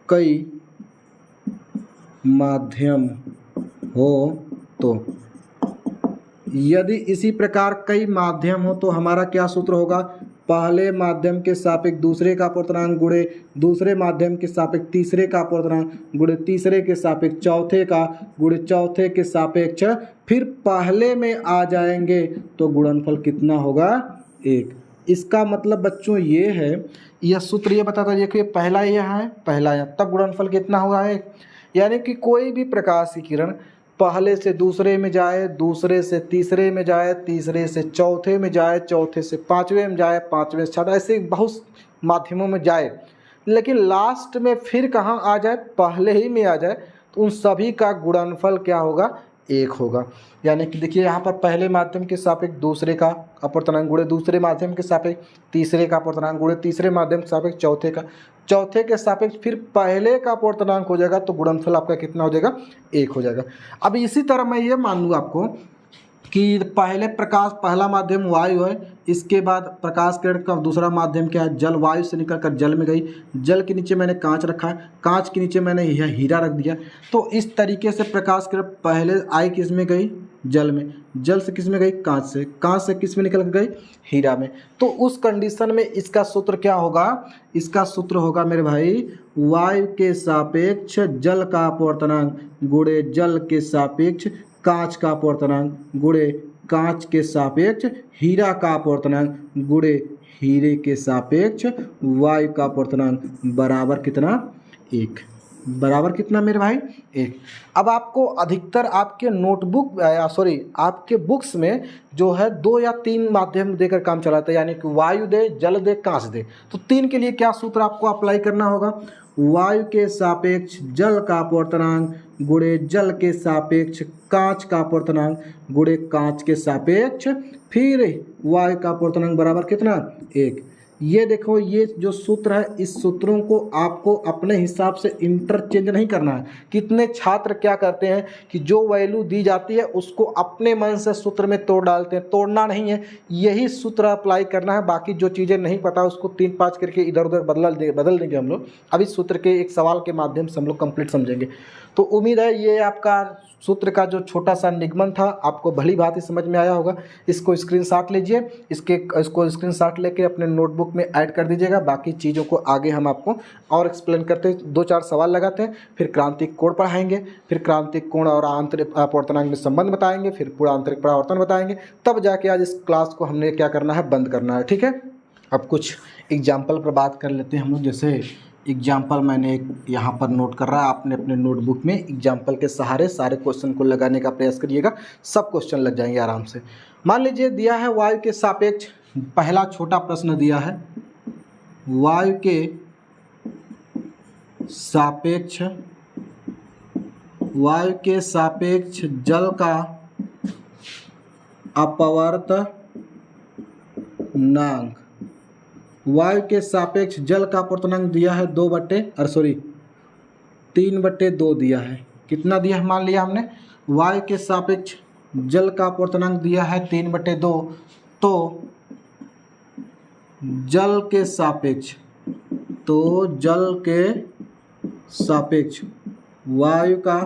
कई माध्यम हो तो, यदि इसी प्रकार कई माध्यम हो तो हमारा क्या सूत्र होगा पहले माध्यम के सापेक्ष दूसरे का अपवर्तनांक गुणे दूसरे माध्यम के सापेक्ष तीसरे का अपवर्तनांक गुणे तीसरे के सापेक्ष चौथे का गुणे चौथे के सापेक्ष फिर पहले में आ जाएंगे तो गुणनफल कितना होगा 1। इसका मतलब बच्चों ये है, यह सूत्र ये बताता है कि पहला यहाँ है पहला यहाँ, तब गुणनफल कितना होगा 1। यानी कि कोई भी प्रकाश की किरण पहले से दूसरे में जाए, दूसरे से तीसरे में जाए, तीसरे से चौथे में जाए, चौथे से पाँचवें में जाए, पाँचवें से छठा, ऐसे बहुत माध्यमों में जाए, लेकिन लास्ट में फिर कहाँ आ जाए पहले ही में आ जाए तो उन सभी का गुणनफल क्या होगा 1 होगा। यानी कि देखिए यहाँ पर पहले माध्यम के सापेक्ष दूसरे का अपवर्तनांक गुणे दूसरे माध्यम के सापेक्ष तीसरे का अपवर्तनांक गुणे तीसरे माध्यम के सापेक्ष चौथे का, चौथे के सापेक्ष फिर पहले का अपवर्तनांक हो जाएगा तो गुणनफल आपका कितना हो जाएगा 1 हो जाएगा। अब इसी तरह मैं ये मान लूँ आपको कि पहला माध्यम वायु है, इसके बाद प्रकाश किरण का दूसरा माध्यम क्या है जल, वायु से निकलकर जल में गई, जल के नीचे मैंने कांच रखा है, कांच के नीचे मैंने यह हीरा रख दिया। तो इस तरीके से प्रकाश किरण पहले आई किस में गई जल में, जल से किस में गई कांच से, कांच से किस में निकल गई हीरा में। तो उस कंडीशन में इसका सूत्र क्या होगा, इसका सूत्र होगा मेरे भाई वायु के सापेक्ष जल का अपवर्तनांक गुणे जल के सापेक्ष कांच का अपवर्तनांक गुणे कांच के सापेक्ष हीरा का अपवर्तनांक गुणे हीरे के सापेक्ष वायु का अपवर्तनांक बराबर कितना 1। बराबर कितना मेरे भाई 1। अब आपको अधिकतर आपके नोटबुक आपके बुक्स में जो है 2 या 3 माध्यम देकर काम चलाता है, यानी कि वायु दे, जल दे, कांच दे। तो 3 के लिए क्या सूत्र आपको अप्लाई करना होगा, वायु के सापेक्ष जल का अपवर्तनांक गुणे जल के सापेक्ष कांच का अपवर्तनांक गुणे कांच के सापेक्ष फिर वायु का अपवर्तनांक बराबर कितना 1। ये देखो, ये जो सूत्र है इस सूत्रों को आपको अपने हिसाब से इंटरचेंज नहीं करना है। कितने छात्र क्या करते हैं कि जो वैल्यू दी जाती है उसको अपने मन से सूत्र में तोड़ डालते हैं। तोड़ना नहीं है, यही सूत्र अप्लाई करना है। बाकी जो चीज़ें नहीं पता उसको 3-5 करके इधर उधर बदल देंगे हम लोग। अब इस सूत्र के एक सवाल के माध्यम से हम लोग कंप्लीट समझेंगे। तो उम्मीद है ये आपका सूत्र का जो छोटा सा निगमन था आपको भली भांति समझ में आया होगा। इसको स्क्रीनशॉट लीजिए, इसको स्क्रीनशॉट लेके अपने नोटबुक में ऐड कर दीजिएगा। बाकी चीज़ों को आगे हम आपको और एक्सप्लेन करते हैं, 2-4 सवाल लगाते हैं, फिर क्रांतिक कोण पढ़ाएंगे, फिर क्रांतिक कोण और आंतरिक अपवर्तनांक में संबंध बताएंगे, फिर पूरा आंतरिक परावर्तन बताएंगे। तब जाके आज इस क्लास को हमने क्या करना है, बंद करना है। ठीक है, अब कुछ एग्जाम्पल पर बात कर लेते हैं हम लोग। जैसे एग्जाम्पल मैंने एक यहाँ पर नोट कर रहा है, आपने अपने नोटबुक में एग्जाम्पल के सहारे सारे क्वेश्चन को लगाने का प्रयास करिएगा, सब क्वेश्चन लग जाएंगे आराम से। मान लीजिए दिया है वायु के सापेक्ष, पहला छोटा प्रश्न दिया है, वायु के सापेक्ष जल का अपवर्तनांक, वायु के सापेक्ष जल का अपवर्तनांक दिया है 3/2 दिया है। कितना दिया है, मान लिया हमने वायु के सापेक्ष जल का अपवर्तनांक दिया है 3/2, तो जल के सापेक्ष वायु का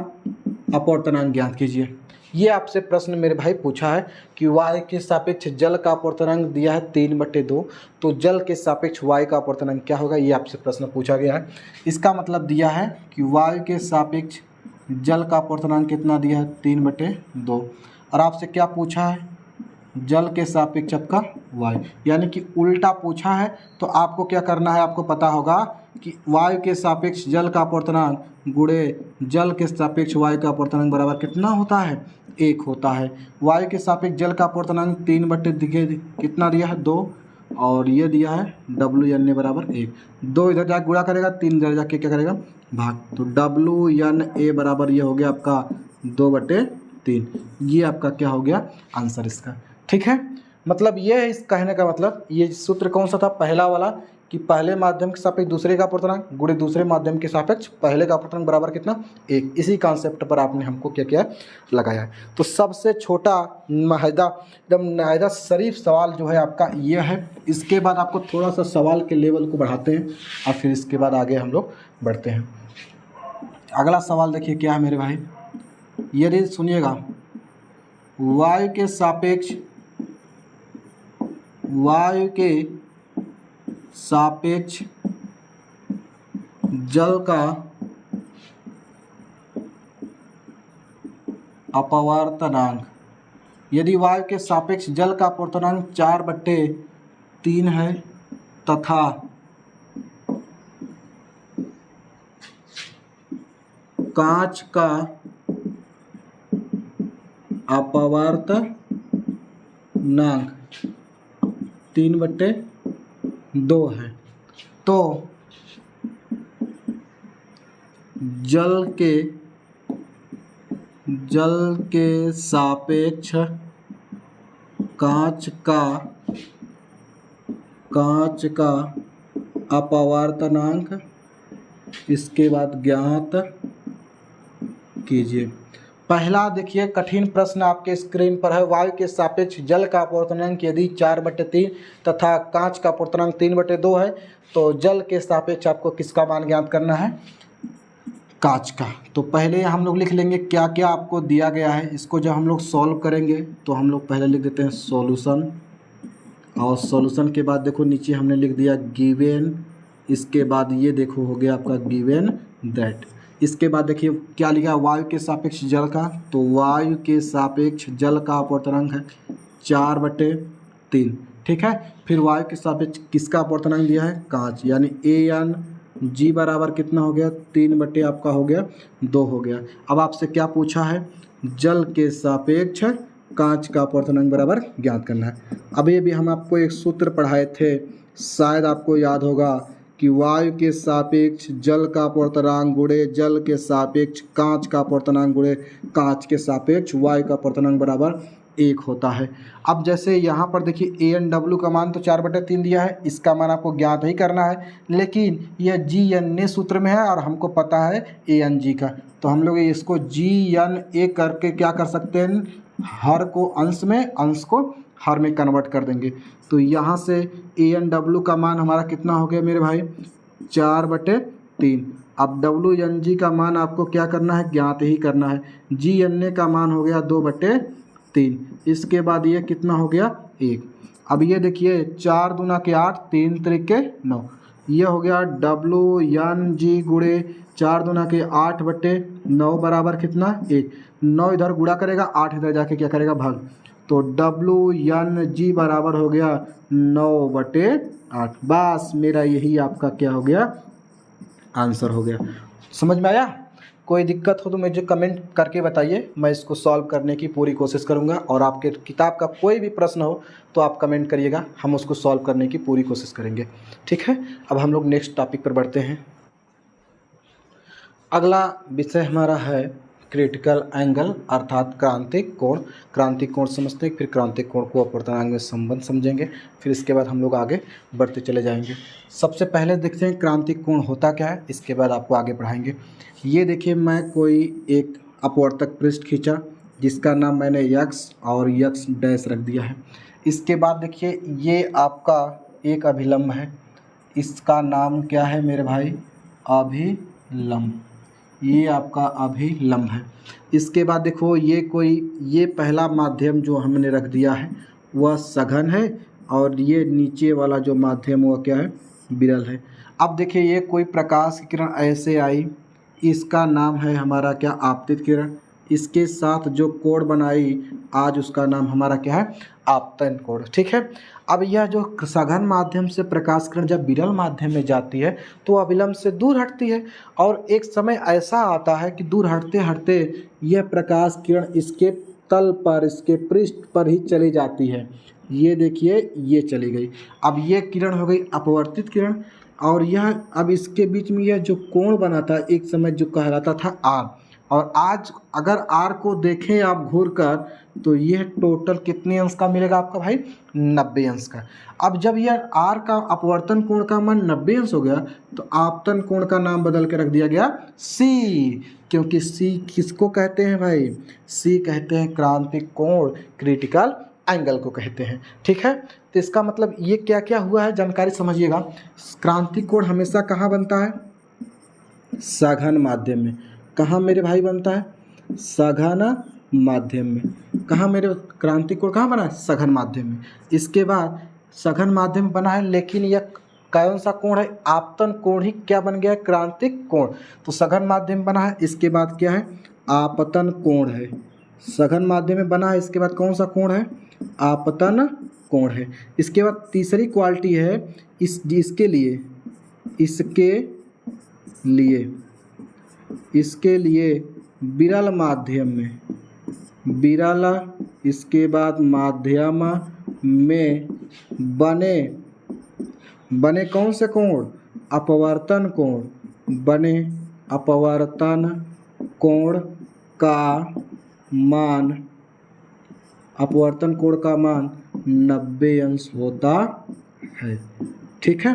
अपवर्तनांक ज्ञात कीजिए। ये आपसे प्रश्न मेरे भाई पूछा है कि वायु के सापेक्ष जल का अपवर्तनांक दिया है 3/2, तो जल के सापेक्ष वायु का अपवर्तनांक क्या होगा, ये आपसे प्रश्न पूछा गया है। इसका मतलब दिया है कि वायु के सापेक्ष जल का अपवर्तनांक कितना दिया है 3/2, और आपसे क्या पूछा है, जल के सापेक्ष आपका वायु, यानी कि उल्टा पूछा है। तो आपको क्या करना है, आपको पता होगा कि वायु के सापेक्ष जल का अपवर्तनांक गुणे जल के सापेक्ष वायु का अपवर्तनांक बराबर कितना होता है, 1 होता है। वायु के सापेक्ष जल का अपवर्तनांक 3/2 कितना दिया है 2, और ये दिया है WNA बराबर 1। 2 इधर जाके गुणा करेगा, 3 इधर जाके क्या करेगा, भाग। तो WNA बराबर ये हो गया आपका 2/3। ये आपका क्या हो गया आंसर इसका। ठीक है, मतलब ये है इस कहने का मतलब। ये सूत्र कौन सा था, पहला वाला, कि पहले माध्यम के सापेक्ष दूसरे का अपवर्तनांक गुणे दूसरे माध्यम के सापेक्ष पहले का अपवर्तनांक बराबर कितना 1। इसी कॉन्सेप्ट पर आपने हमको क्या किया, लगाया है। तो सबसे छोटा माहिदा एकदम नायदा शरीफ सवाल जो है आपका ये है। इसके बाद आपको थोड़ा सा सवाल के लेवल को बढ़ाते हैं और फिर इसके बाद आगे हम लोग बढ़ते हैं। अगला सवाल देखिए क्या है मेरे भाई, यदि सुनिएगा, वायु के सापेक्ष जल का अपवर्तनांक, यदि वायु के सापेक्ष जल का अपवर्तनांक 4/3 है तथा कांच का अपवर्तनांक 3/2 है, तो जल के सापेक्ष कांच का अपवर्तनांक इसके बाद ज्ञात कीजिए। पहला देखिए कठिन प्रश्न आपके स्क्रीन पर है, वायु के सापेक्ष जल का अपवर्तनांक यदि 4/3 तथा कांच का अपवर्तनांक 3/2 है, तो जल के सापेक्ष आपको किसका मान ज्ञात करना है, कांच का। तो पहले हम लोग लिख लेंगे क्या क्या आपको दिया गया है। इसको जब हम लोग सॉल्व करेंगे तो हम लोग पहले लिख देते हैं सॉल्यूशन, और सॉल्यूशन के बाद देखो नीचे हमने लिख दिया गिवन, इसके बाद ये देखो हो गया आपका गिवन दैट। इसके बाद देखिए क्या लिखा, वायु के सापेक्ष जल का, तो वायु के सापेक्ष जल का अपवर्तनांक है 4/3। ठीक है, फिर वायु के सापेक्ष किसका अपवर्तनांक दिया है, कांच, यानी AnG बराबर कितना हो गया 3 आपका हो गया 2 हो गया। अब आपसे क्या पूछा है, जल के सापेक्ष कांच का अपवर्तनांक बराबर ज्ञात करना है। अभी भी हम आपको एक सूत्र पढ़ाए थे, शायद आपको याद होगा कि वायु के सापेक्ष जल का अपवर्तनांक गुणे जल के सापेक्ष कांच का अपवर्तनांक गुणे कांच के सापेक्ष वायु का अपवर्तनांक बराबर 1 होता है। अब जैसे यहाँ पर देखिए AN/W का मान तो 4/3 दिया है, इसका मान आपको ज्ञात ही करना है, लेकिन यह GNA सूत्र में है और हमको पता है ANG का, तो हम लोग इसको GNA करके क्या कर सकते हैं, हर को अंश में, अंश को हर में कन्वर्ट कर देंगे। तो यहाँ से AN/W का मान हमारा कितना हो गया मेरे भाई, 4/3। अब WNG का मान आपको क्या करना है, ज्ञात ही करना है। GNA का मान हो गया 2/3। इसके बाद ये कितना हो गया, 1। अब ये देखिए 4 दूना के 8, 3 त्रिके 9, ये हो गया WNG गुणे 4 दूना के 8/9 बराबर कितना, 1। 9 इधर गुणा करेगा, 8 इधर जाके क्या करेगा, भाग, तो WNG बराबर हो गया 9/8। बस मेरा यही आपका क्या हो गया, आंसर हो गया। समझ में आया? कोई दिक्कत हो तो मुझे कमेंट करके बताइए, मैं इसको सॉल्व करने की पूरी कोशिश करूंगा। और आपके किताब का कोई भी प्रश्न हो तो आप कमेंट करिएगा, हम उसको सॉल्व करने की पूरी कोशिश करेंगे। ठीक है, अब हम लोग नेक्स्ट टॉपिक पर बढ़ते हैं। अगला विषय हमारा है क्रिटिकल एंगल अर्थात क्रांतिक कोण। क्रांतिक कोण समझते हैं, फिर क्रांतिक कोण को अपवर्तनांक में संबंध समझेंगे, फिर इसके बाद हम लोग आगे बढ़ते चले जाएंगे। सबसे पहले देखते हैं क्रांतिक कोण होता क्या है, इसके बाद आपको आगे बढ़ाएंगे। ये देखिए मैं कोई एक अपवर्तक पृष्ठ खींचा जिसका नाम मैंने यक्स और यक्स डैश रख दिया है। इसके बाद देखिए ये आपका एक अभिलंब है, इसका नाम क्या है मेरे भाई, अभिलंब। ये आपका अभिलंब है। इसके बाद देखो ये पहला माध्यम जो हमने रख दिया है वह सघन है, और ये नीचे वाला जो माध्यम वह क्या है, विरल है। अब देखिए ये कोई प्रकाश की किरण ऐसे आई, इसका नाम है हमारा क्या, आपतित किरण। इसके साथ जो कोण बनाई आज उसका नाम हमारा क्या है, आपतन कोण। ठीक है, अब यह जो सघन माध्यम से प्रकाश किरण जब विरल माध्यम में जाती है तो अभिलंब से दूर हटती है, और एक समय ऐसा आता है कि दूर हटते हटते यह प्रकाश किरण इसके तल पर, इसके पृष्ठ पर ही चली जाती है। ये देखिए ये चली गई। अब ये किरण हो गई अपवर्तित किरण, और यह अब इसके बीच में यह जो कोण बना था एक समय जो कहलाता था आर, और आज अगर आर को देखें आप घूर कर तो यह टोटल कितने अंश का मिलेगा आपका भाई, 90 अंश का। अब जब यह आर का अपवर्तन कोण का मान 90 अंश हो गया तो आपतन कोण का नाम बदल के रख दिया गया सी, क्योंकि सी किसको कहते हैं भाई, सी कहते हैं क्रांतिक कोण, क्रिटिकल एंगल को कहते हैं। ठीक है, तो इसका मतलब ये क्या क्या हुआ है जानकारी समझिएगा। क्रांतिक कोण हमेशा कहाँ बनता है, सघन माध्यम में। कहाँ मेरे भाई बनता है, सघन माध्यम में। कहाँ मेरे क्रांतिक कोण कहाँ बना है, सघन माध्यम में। इसके बाद सघन माध्यम बना है, लेकिन यह कौन सा कोण है, आपतन कोण ही क्या बन गया है, क्रांतिक कोण। तो सघन माध्यम बना है, इसके बाद क्या है, आपतन कोण है। सघन माध्यम में बना है, इसके बाद कौन सा कोण है, आपतन कोण है। इसके बाद तीसरी क्वालिटी है इसके लिए विरल माध्यम में, विरल, इसके बाद माध्यम में बने कौन से कोण, अपवर्तन कोण, बने अपवर्तन कोण का मान, अपवर्तन कोण का मान 90 अंश होता है। ठीक है,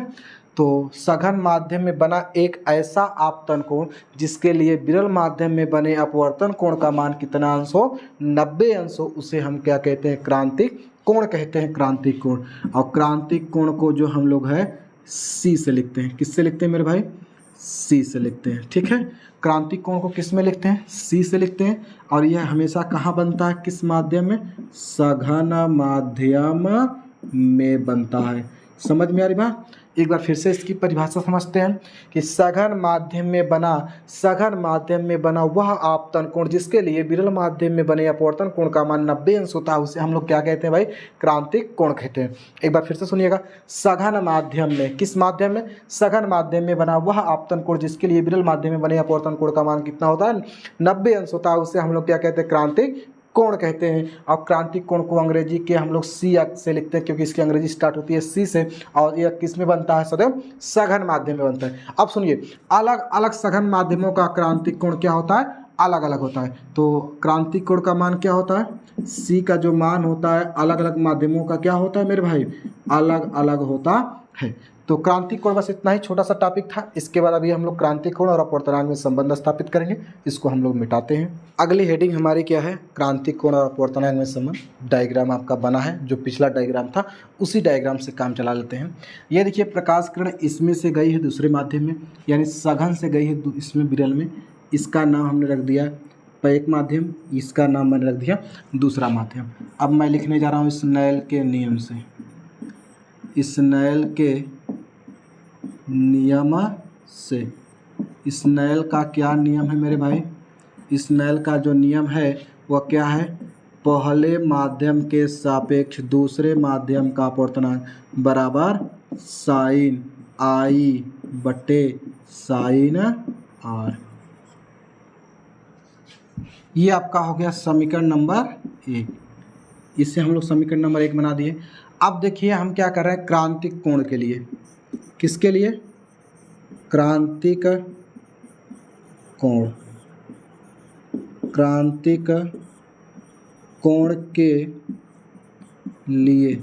तो सघन माध्यम में बना एक ऐसा आपतन कोण जिसके लिए विरल माध्यम में बने अपवर्तन कोण का मान कितना अंश हो, 90 अंश हो, उसे हम क्या कहते हैं, क्रांतिक कोण कहते हैं, क्रांतिक कोण। और क्रांतिक कोण को जो हम लोग है सी से लिखते हैं। किससे लिखते हैं मेरे भाई, सी से लिखते हैं। ठीक है, क्रांतिक कोण को किस में लिखते हैं, सी से लिखते हैं। और यह हमेशा कहाँ बनता है, किस माध्यम में, सघन माध्यम में बनता है। समझ में आ रही बात? एक बार फिर से इसकी परिभाषा समझते हैं कि सघन माध्यम में बना वह आपतन कोण जिसके लिए विरल माध्यम में बने अपवर्तन कोण का मान 90 अंश होता है, उसे हम लोग क्या कहते हैं भाई, क्रांतिक कोण कहते हैं। एक बार फिर से सुनिएगा, सघन माध्यम में, किस माध्यम में, सघन माध्यम में बना वह आपतन कोण जिसके लिए विरल माध्यम में बने अपवर्तन कोण का मान कितना होता है, 90 अंश होता है, उसे हम लोग क्या कहते हैं, क्रांतिक कोण कहते हैं। और क्रांतिक कोण को अंग्रेजी के हम लोग सी से लिखते हैं, क्योंकि इसकी अंग्रेजी स्टार्ट होती है सी से, और यह किस में बनता है? सदैव सघन माध्यम में बनता है। अब सुनिए, अलग अलग सघन माध्यमों का क्रांतिक कोण क्या होता है? अलग अलग होता है। तो क्रांतिक कोण का मान क्या होता है? सी का जो मान होता है अलग अलग माध्यमों का क्या होता है मेरे भाई? अलग अलग होता है। तो क्रांतिक कोण बस इतना ही छोटा सा टॉपिक था। इसके बाद अभी हम लोग क्रांतिक कोण और अपवर्तनांक में संबंध स्थापित करेंगे। इसको हम लोग मिटाते हैं। अगली हेडिंग हमारी क्या है? क्रांतिक कोण और अपवर्तनांक में संबंध। डायग्राम आपका बना है, जो पिछला डायग्राम था उसी डायग्राम से काम चला लेते हैं। ये देखिए, प्रकाश किरण इसमें से गई है दूसरे माध्यम में, यानी सघन से गई है इसमें विरल में। इसका नाम हमने रख दिया एक माध्यम, इसका नाम मैंने रख दिया दूसरा माध्यम। अब मैं लिखने जा रहा हूँ स्नेल के नियम से। स्नेल के नियम से। स्नेल का क्या नियम है मेरे भाई? स्नेल का जो नियम है वह क्या है? पहले माध्यम के सापेक्ष दूसरे माध्यम का अपवर्तनांक बराबर साइन आई बटे साइन आर। ये आपका हो गया समीकरण नंबर 1। इससे हम लोग समीकरण नंबर 1 बना दिए। अब देखिए हम क्या कर रहे हैं? क्रांतिक कोण के लिए। किसके लिए? क्रांतिक कोण। क्रांतिक कोण के लिए।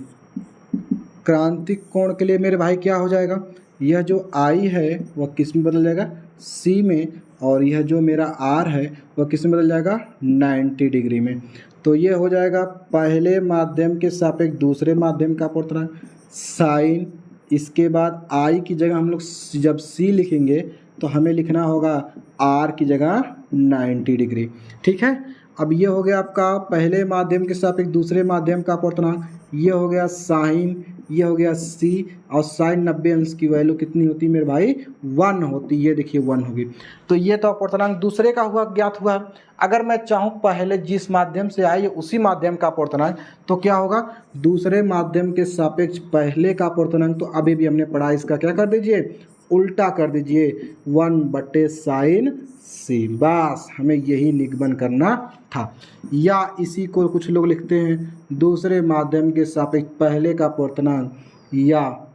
क्रांतिक कोण के लिए मेरे भाई क्या हो जाएगा? यह जो आई है वह किस में बदल जाएगा? सी में, और यह जो मेरा आर है वह किस में बदल जाएगा? 90 डिग्री में। तो ये हो जाएगा पहले माध्यम के सापेक्ष दूसरे माध्यम का अपवर्तनांक साइन, इसके बाद आई की जगह हम लोग जब सी लिखेंगे तो हमें लिखना होगा आर की जगह 90 डिग्री। ठीक है। अब ये हो गया आपका पहले माध्यम के सापेक्ष दूसरे माध्यम का अपवर्तनांक। ये हो गया साइन, ये हो गया सी, और साइन 90 अंश की वैल्यू कितनी होती है मेरे भाई? 1 होती। ये देखिए 1 होगी। तो ये तो अपवर्तनांक दूसरे का हुआ, ज्ञात हुआ। अगर मैं चाहूँ पहले जिस माध्यम से आई उसी माध्यम का अपवर्तनांक, तो क्या होगा? दूसरे माध्यम के सापेक्ष पहले का अपवर्तनांक, तो अभी भी हमने पढ़ा, इसका क्या कर दीजिए? उल्टा कर दीजिए, 1 बटे साइन सी। बस हमें यही निगमन करना था। या इसी को कुछ लोग लिखते हैं दूसरे माध्यम के सापेक्ष पहले का अपवर्तनांक, या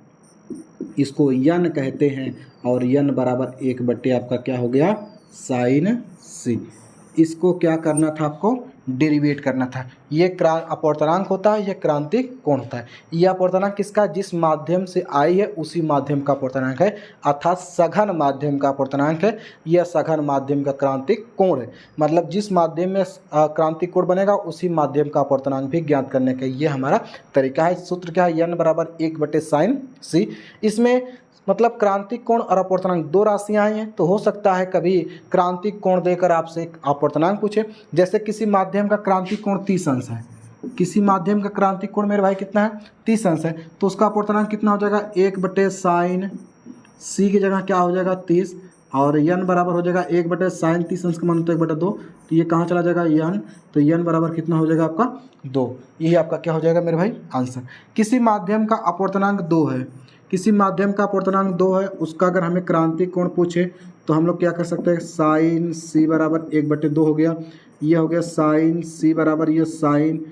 इसको यन कहते हैं, और यन बराबर 1 बटे आपका क्या हो गया? साइन सी। इसको क्या करना था आपको? डेरिवेट करना था। ये अपवर्तनांक होता है, यह क्रांतिक कोण होता है। यह अपवर्तनांक किसका? जिस माध्यम से आई है उसी माध्यम का अपवर्तनांक है, अर्थात सघन माध्यम का अपवर्तनांक है। यह सघन माध्यम का क्रांतिक कोण है। मतलब जिस माध्यम में क्रांतिक कोण बनेगा उसी माध्यम का अपवर्तनांक भी ज्ञात करने का ये हमारा तरीका है। सूत्र क्या है? यन बराबर 1 बटे साइन सी। इसमें मतलब क्रांतिक कोण और अपवर्तनांक दो राशियां आई हैं, तो हो सकता है कभी क्रांतिक कोण देकर आपसे एक अपवर्तनांक पूछे। जैसे किसी माध्यम का क्रांतिक कोण 30 अंश है, किसी माध्यम का क्रांतिक कोण मेरे भाई कितना है? 30 अंश है, तो उसका अपवर्तनांक कितना हो जाएगा? 1 बटे साइन सी की जगह क्या हो जाएगा? 30, और यन बराबर हो जाएगा 1 बटे साइन 30 अंश का मान तो 1/2, तो ये कहाँ चला जाएगा? यन। तो यन बराबर कितना हो जाएगा आपका? 2। यही आपका क्या हो जाएगा मेरे भाई? आंसर। किसी माध्यम का अपवर्तनांक 2 है, किसी माध्यम का अपवर्तनांक 2 है, उसका अगर हमें क्रांतिक कोण पूछे तो हम लोग क्या कर सकते हैं? साइन सी बराबर 1/2 हो गया। ये हो गया साइन सी बराबर, ये साइन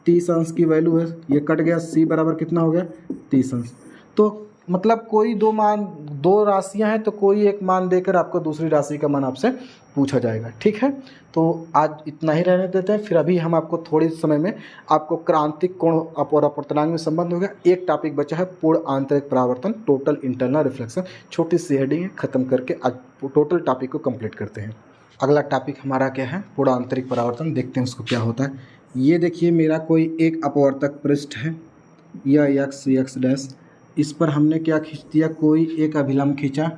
30 अंश की वैल्यू है, ये कट गया, सी बराबर कितना हो गया? 30 अंश। तो मतलब कोई दो राशियां हैं, तो कोई एक मान देकर आपको दूसरी राशि का मान आपसे पूछा जाएगा। ठीक है। तो आज इतना ही रहने देते हैं। फिर अभी हम आपको थोड़ी समय में आपको क्रांतिक कोण और अपवर्तनांक में संबंध हो गया। एक टॉपिक बचा है पूर्ण आंतरिक परावर्तन, टोटल इंटरनल रिफ्लेक्शन। छोटी सी हेडिंग है, खत्म करके आज टोटल टॉपिक को कंप्लीट करते हैं। अगला टॉपिक हमारा क्या है? पूर्ण आंतरिक परावर्तन। देखते हैं उसको क्या होता है। ये देखिए मेरा कोई एक अपवर्तक पृष्ठ है, यह x डैश, इस पर हमने क्या खींच दिया? कोई एक अभिलंब खींचा।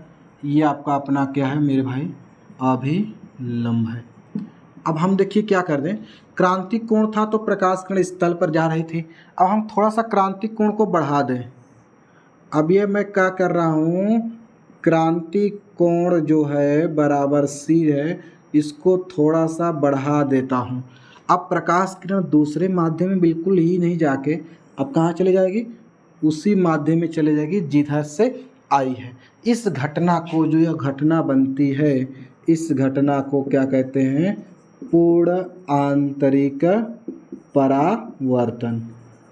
ये आपका अपना क्या है मेरे भाई? अभिलंब है। अब हम देखिए क्या कर दें, क्रांतिक कोण था तो प्रकाश किरण इस तल पर जा रही थी। अब हम थोड़ा सा क्रांतिक कोण को बढ़ा दें। अब ये मैं क्या कर रहा हूँ, क्रांतिक कोण जो है बराबर सी है, इसको थोड़ा सा बढ़ा देता हूँ। अब प्रकाश किरण दूसरे माध्यम में बिल्कुल ही नहीं जाके अब कहाँ चले जाएगी? उसी माध्यम में चले जाएगी जिधर से आई है। इस घटना को, जो यह घटना बनती है, इस घटना को क्या कहते हैं? पूर्ण आंतरिक परावर्तन।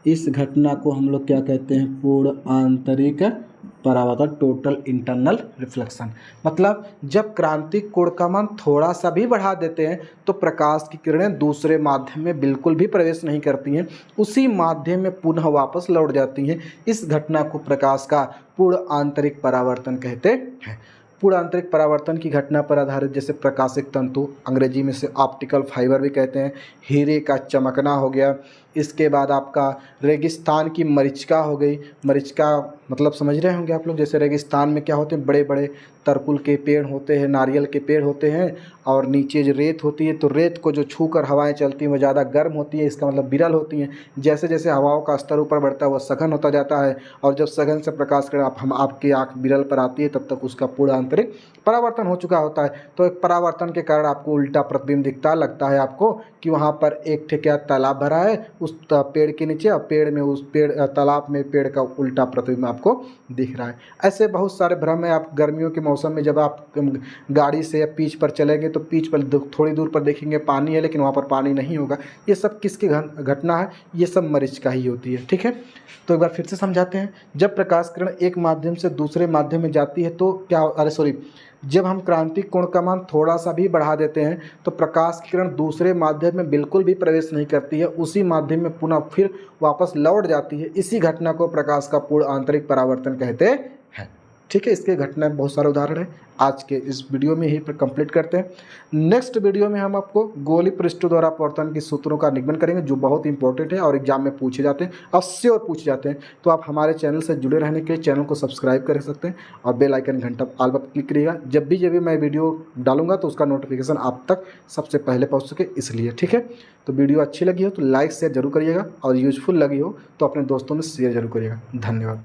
इस घटना को हम लोग क्या कहते हैं? पूर्ण आंतरिक परावर्तन, टोटल इंटरनल रिफ्लेक्शन। मतलब जब क्रांतिक कोण का मान थोड़ा सा भी बढ़ा देते हैं तो प्रकाश की किरणें दूसरे माध्यम में बिल्कुल भी प्रवेश नहीं करती हैं, उसी माध्यम में पुनः वापस लौट जाती हैं। इस घटना को प्रकाश का पूर्ण आंतरिक परावर्तन कहते हैं। पूर्ण आंतरिक परावर्तन की घटना पर आधारित जैसे प्रकाशिक तंतु, अंग्रेजी में से ऑप्टिकल फाइबर भी कहते हैं, हीरे का चमकना हो गया, इसके बाद आपका रेगिस्तान की मरीचिका हो गई। मरीचिका मतलब समझ रहे होंगे आप लोग, जैसे रेगिस्तान में क्या होते हैं, बड़े बड़े तरकुल के पेड़ होते हैं, नारियल के पेड़ होते हैं, और नीचे जो रेत होती है तो रेत को जो छू कर हवाएं चलती हैं वो ज़्यादा गर्म होती है, इसका मतलब विरल होती हैं। जैसे जैसे हवाओं का स्तर ऊपर बढ़ता है वह सघन होता जाता है, और जब सघन से प्रकाश किरण आपकी आँख विरल पर आती है तब तक उसका पूर्ण आंतरिक परावर्तन हो चुका होता है। तो एक परावर्तन के कारण आपको उल्टा प्रतिबिंब दिखता है, लगता है आपको कि वहाँ पर एक क्या तालाब भरा है उस पेड़ के नीचे, और पेड़ में उस पेड़ तालाब में पेड़ का उल्टा प्रतिबिंब आपको दिख रहा है। ऐसे बहुत सारे भ्रम है। आप गर्मियों के मौसम में जब आप गाड़ी से या पीच पर चलेंगे तो पीच पर थोड़ी दूर पर देखेंगे पानी है, लेकिन वहाँ पर पानी नहीं होगा। ये सब किसकी घटना है? ये सब मरीचिका ही होती है। ठीक है, तो एक बार फिर से समझाते हैं। जब प्रकाश किरण एक माध्यम से दूसरे माध्यम में जाती है तो जब हम क्रांतिक कोण का मान थोड़ा सा भी बढ़ा देते हैं तो प्रकाश की किरण दूसरे माध्यम में बिल्कुल भी प्रवेश नहीं करती है, उसी माध्यम में पुनः फिर वापस लौट जाती है। इसी घटना को प्रकाश का पूर्ण आंतरिक परावर्तन कहते हैं। ठीक है, इसके घटना में बहुत सारे उदाहरण हैं। आज के इस वीडियो में ही पर कंप्लीट करते हैं। नेक्स्ट वीडियो में हम आपको गोलीय पृष्ठों द्वारा अपवर्तन के सूत्रों का निगमन करेंगे, जो बहुत इंपॉर्टेंट है और एग्जाम में पूछे जाते हैं, अवश्य और पूछे जाते हैं। तो आप हमारे चैनल से जुड़े रहने के लिए चैनल को सब्सक्राइब कर सकते हैं और बेल आइकन घंटा ऑल पर क्लिक करिएगा। जब भी मैं वीडियो डालूंगा तो उसका नोटिफिकेशन आप तक सबसे पहले पहुँच सके, इसलिए। ठीक है, तो वीडियो अच्छी लगी हो तो लाइक शेयर जरूर करिएगा, और यूजफुल लगी हो तो अपने दोस्तों में शेयर जरूर करिएगा। धन्यवाद।